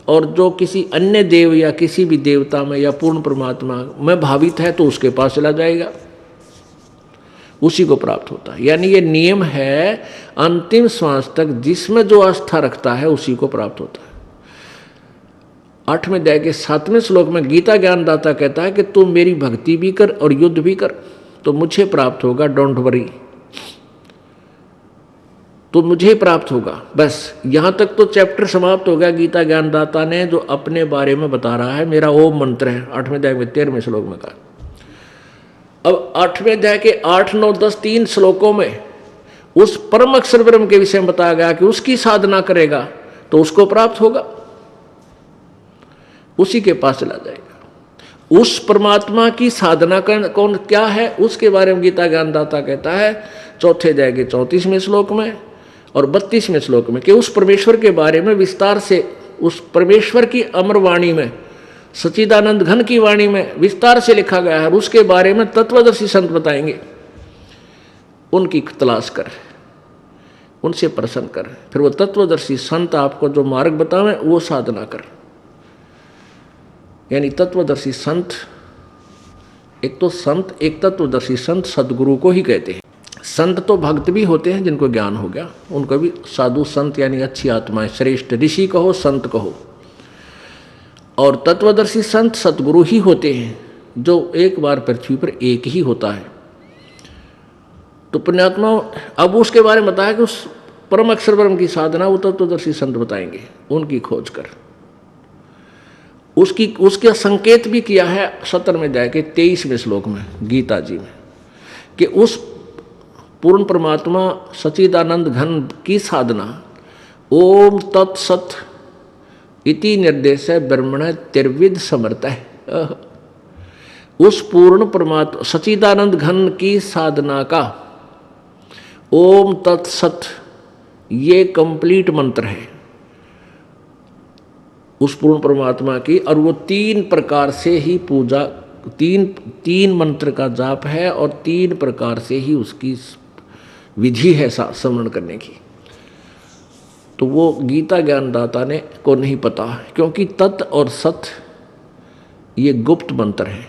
Speaker 2: और जो किसी अन्य देव या किसी भी देवता में या पूर्ण परमात्मा में भावित है तो उसके पास चला जाएगा, उसी को प्राप्त होता है। यानी ये नियम है अंतिम श्वास तक जिसमें जो आस्था रखता है उसी को प्राप्त होता है। 8वें अध्याय के 7वें श्लोक में गीता ज्ञानदाता कहता है कि तू मेरी भक्ति भी कर और युद्ध भी कर तो मुझे प्राप्त होगा, डोंट वरी, तो मुझे प्राप्त होगा। बस यहाँ तक तो चैप्टर समाप्त हो गया। गीता ज्ञानदाता ने जो अपने बारे में बता रहा है, मेरा ओम मंत्र है, 8वें अध्याय में 13वें श्लोक में कहा। अब 8वें अध्याय के 8, 9, 10 3 श्लोकों में उस परम अक्षर ब्रह्म के विषय में बताया गया कि उसकी साधना करेगा तो उसको प्राप्त होगा, उसी के पास चला जाएगा। उस परमात्मा की साधना कौन क्या है उसके बारे में गीता ज्ञानदाता कहता है 4 अध्याय के 34वें श्लोक में और 32वें श्लोक में कि उस परमेश्वर के बारे में विस्तार से, उस परमेश्वर की अमर वाणी में सच्चिदानंद घन की वाणी में विस्तार से लिखा गया है, और उसके बारे में तत्वदर्शी संत बताएंगे। उनकी तलाश कर, उनसे प्रसन्न कर, फिर वो तत्वदर्शी संत आपको जो मार्ग बतावे वो साधना कर। यानी तत्वदर्शी संत, एक तो संत, एक तत्वदर्शी संत सदगुरु को ही कहते हैं। संत तो भक्त भी होते हैं जिनको ज्ञान हो गया, उनको भी साधु संत यानी अच्छी आत्माएं, श्रेष्ठ ऋषि कहो संत कहो। और तत्वदर्शी संत सतगुरु ही होते हैं, जो एक बार पृथ्वी पर एक ही होता है। तो पुण्यात्मा अब उसके बारे में बताया कि उस परम अक्षर ब्रह्म की साधना वो तत्वदर्शी संत बताएंगे, उनकी खोज कर। उसके संकेत भी किया है 17वें अध्याय के 23वें श्लोक में गीता जी में, कि उस पूर्ण परमात्मा सच्चिदानंद घन की साधना ओम तत्सत इति निर्देश ब्रह्मण त्रिविध समर्थ है। उस पूर्ण परमात्मा सच्चिदानंद घन की साधना का ओम तत्सत ये कंप्लीट मंत्र है उस पूर्ण परमात्मा की, और वो 3 प्रकार से ही पूजा, तीन मंत्र का जाप है और 3 प्रकार से ही उसकी विधि है स्मरण करने की। तो वो गीता ज्ञानदाता ने को नहीं पता, क्योंकि तत् और सत ये गुप्त मंत्र है।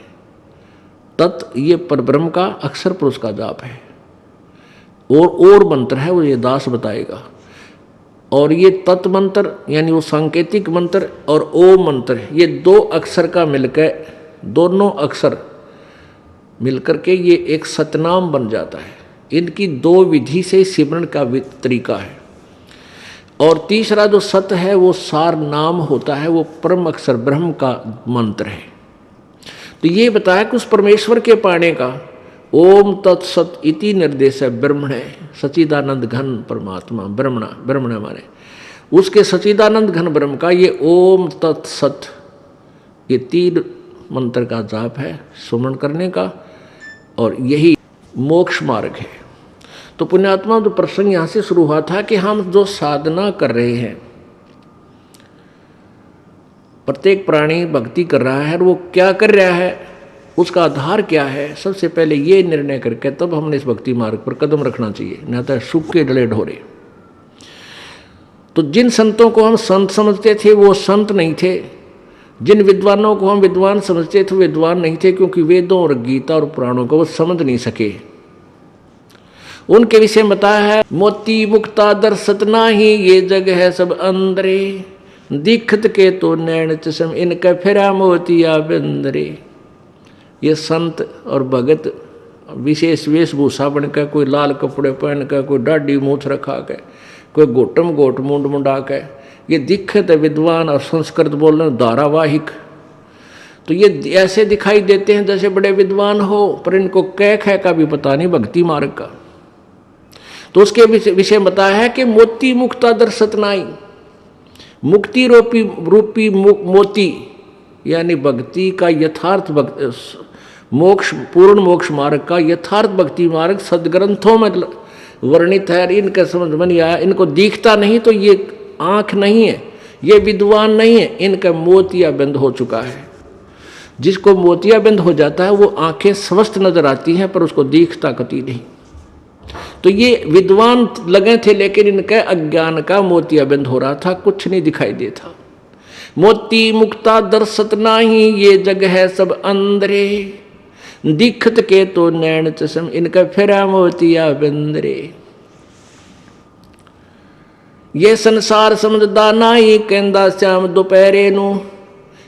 Speaker 2: तत् ये परब्रह्म का अक्षर पुरुष का जाप है, और मंत्र है वो ये दास बताएगा। और ये तत् मंत्र यानी वो सांकेतिक मंत्र और ओम मंत्र, ये 2 अक्षर का मिलकर, दोनों अक्षर मिलकर के ये एक सतनाम बन जाता है। इनकी 2 विधि से सिमरण का तरीका है। और तीसरा जो सत है वो सार नाम होता है, वो परम अक्षर ब्रह्म का मंत्र है। तो ये बताया कि उस परमेश्वर के पाने का ओम तत्सत इति निर्देश है ब्रह्मण, सच्चिदानंद घन परमात्मा ब्रह्मण माने उसके सच्चिदानंद घन ब्रह्म का ये ओम तत्सत, ये 3 मंत्र का जाप है सुमरण करने का, और यही मोक्ष मार्ग है। तो पुण्यात्मा जो प्रसंग यहाँ से शुरू हुआ था कि हम जो साधना कर रहे हैं, प्रत्येक प्राणी भक्ति कर रहा है, और वो क्या कर रहा है, उसका आधार क्या है, सबसे पहले ये निर्णय करके तब हमने इस भक्ति मार्ग पर कदम रखना चाहिए, नहीं तो सूखे डले ढोरे। तो जिन संतों को हम संत समझते थे वो संत नहीं थे, जिन विद्वानों को हम विद्वान समझते थे विद्वान नहीं थे, क्योंकि वेदों और गीता और पुराणों को वो समझ नहीं सके। उनके विषय में बताया है, मोती मुक्ता दर्शत नाही ये जग है सब अंदरे, दिखत के तो नैन चश्म इनका फिरा मोतिया बंदरे। ये संत और भगत विशेष वेशभूषा बनकर, कोई लाल कपड़े पहनकर, कोई दाढ़ी मूछ रखा के, कोई गोटम गोट मुंड मुंडा के, ये दिखत है विद्वान और संस्कृत बोलने धारावाहिक। तो ये ऐसे दिखाई देते हैं जैसे बड़े विद्वान हो, पर इनको कह खै का भी पता नहीं भक्ति मार्ग का। तो उसके विषय बताया है कि मोती मुक्ता दर्शत नाई, मुक्ति रूपी मोती यानी भक्ति का यथार्थ मोक्ष, पूर्ण मोक्ष मार्ग का यथार्थ भक्ति मार्ग सदग्रंथों में वर्णित है। इनका समझ में नहीं आया, इनको दिखता नहीं, तो ये आंख नहीं है, ये विद्वान नहीं है, इनका मोतियाबिंद हो चुका है। जिसको मोतियाबिंद हो जाता है वो आंखें स्वस्थ नजर आती हैं, पर उसको दिखता कति नहीं। तो ये विद्वान लगे थे, लेकिन इनके अज्ञान का मोतियाबिंद हो रहा था, कुछ नहीं दिखाई देता। मोती मुक्ता दर्शत नाही ये जग है सब अंदरे, दिखत के तो नैन चश्म इनका फिरा मोतिया बिंदरे। ये संसार समझदा नाही कहंदा श्याम दोपहरे नू,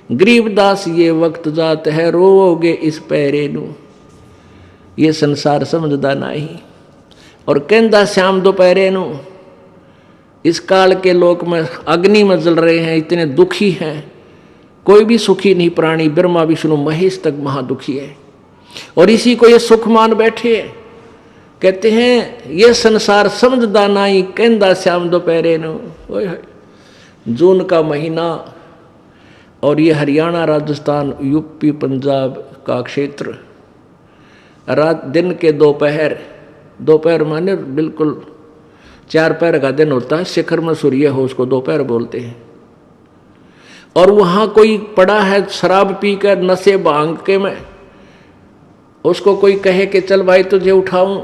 Speaker 2: गरीबदास ये वक्त जात है रोओगे इस पैरे नू। ये संसार समझदा नाही और कहंदा श्याम दोपहरे नू, इस काल के लोक में अग्नि में जल रहे हैं, इतने दुखी हैं, कोई भी सुखी नहीं प्राणी, ब्रह्मा विष्णु महेश तक महादुखी है, और इसी को ये सुख मान बैठे। कहते हैं ये संसार समझदा नाई कहंदा श्याम दोपहरे नु। जून का महीना और ये हरियाणा राजस्थान यूपी पंजाब का क्षेत्र, रात दिन के दोपहर माने बिल्कुल 4 पहर का दिन होता है, शिखर में सूर्य हो उसको दोपहर बोलते हैं। और वहाँ कोई पड़ा है शराब पी कर नशे भांग के में, उसको कोई कहे कि चल भाई तुझे उठाऊं,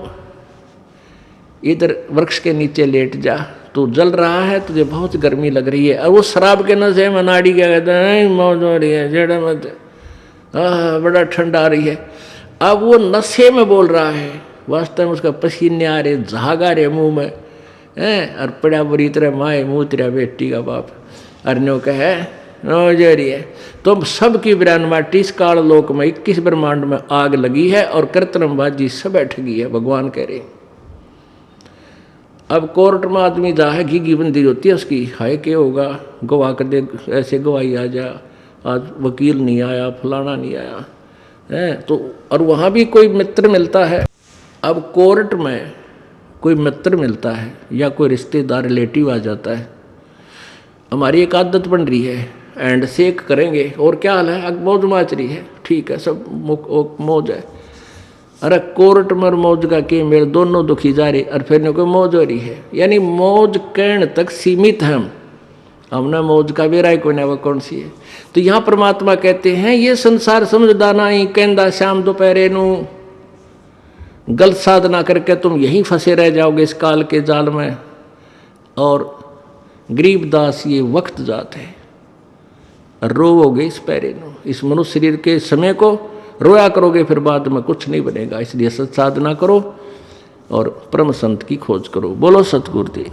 Speaker 2: इधर वृक्ष के नीचे लेट जा, तू जल रहा है, तुझे बहुत गर्मी लग रही है, और वो शराब के नशे में नाड़ी क्या कहते हैं, मौज हो रही है, जेड़ा मत बड़ा ठंड आ रही है। अब वो नशे में बोल रहा है, वास्तव में उसका पसीने आ रहे, झाग आ रहे मुँह में, और पड़ा बुरी तरह माए मुँह तेरा बेटी का बाप अरण्यों का है नौजरी है। तो सबकी बिरानवाटी इस काल लोक में 21 ब्रह्मांड में आग लगी है और कृत्रिमबाजी सब बैठ गई है, भगवान कह रहे। अब कोर्ट में आदमी जा है, घी बंदी होती है उसकी, हाय क्या होगा, गवाह कर दे, ऐसे गवाही आ जा, आज वकील नहीं आया, फलाना नहीं आया है, तो और वहाँ भी कोई मित्र मिलता है। अब कोर्ट में कोई मित्र मिलता है या कोई रिश्तेदार रिलेटिव आ जाता है, हमारी एक आदत बन रही है, एंड शेक करेंगे, और क्या हाल है, मौज माच रही है, ठीक है, सब मौज है। अरे कोर्ट में मौज का के मेरे दोनों दुखी जा रहे, और फिर कोई मौज हो रही है, यानी मौज कहने तक सीमित है। हमने मौज का भी राय कोई ना, वो कौन सी है। तो यहाँ परमात्मा कहते हैं ये संसार समझदा नहीं, कहंदा शाम दोपहरे नू, गलत साधना करके तुम यहीं फंसे रह जाओगे इस काल के जाल में। और गरीबदास ये वक्त जात है, रोवोगे इस पैरे नो, इस मनुष्य शरीर के समय को रोया करोगे, फिर बाद में कुछ नहीं बनेगा। इसलिए सत्साधना करो और परम संत की खोज करो। बोलो सतगुरुदेव।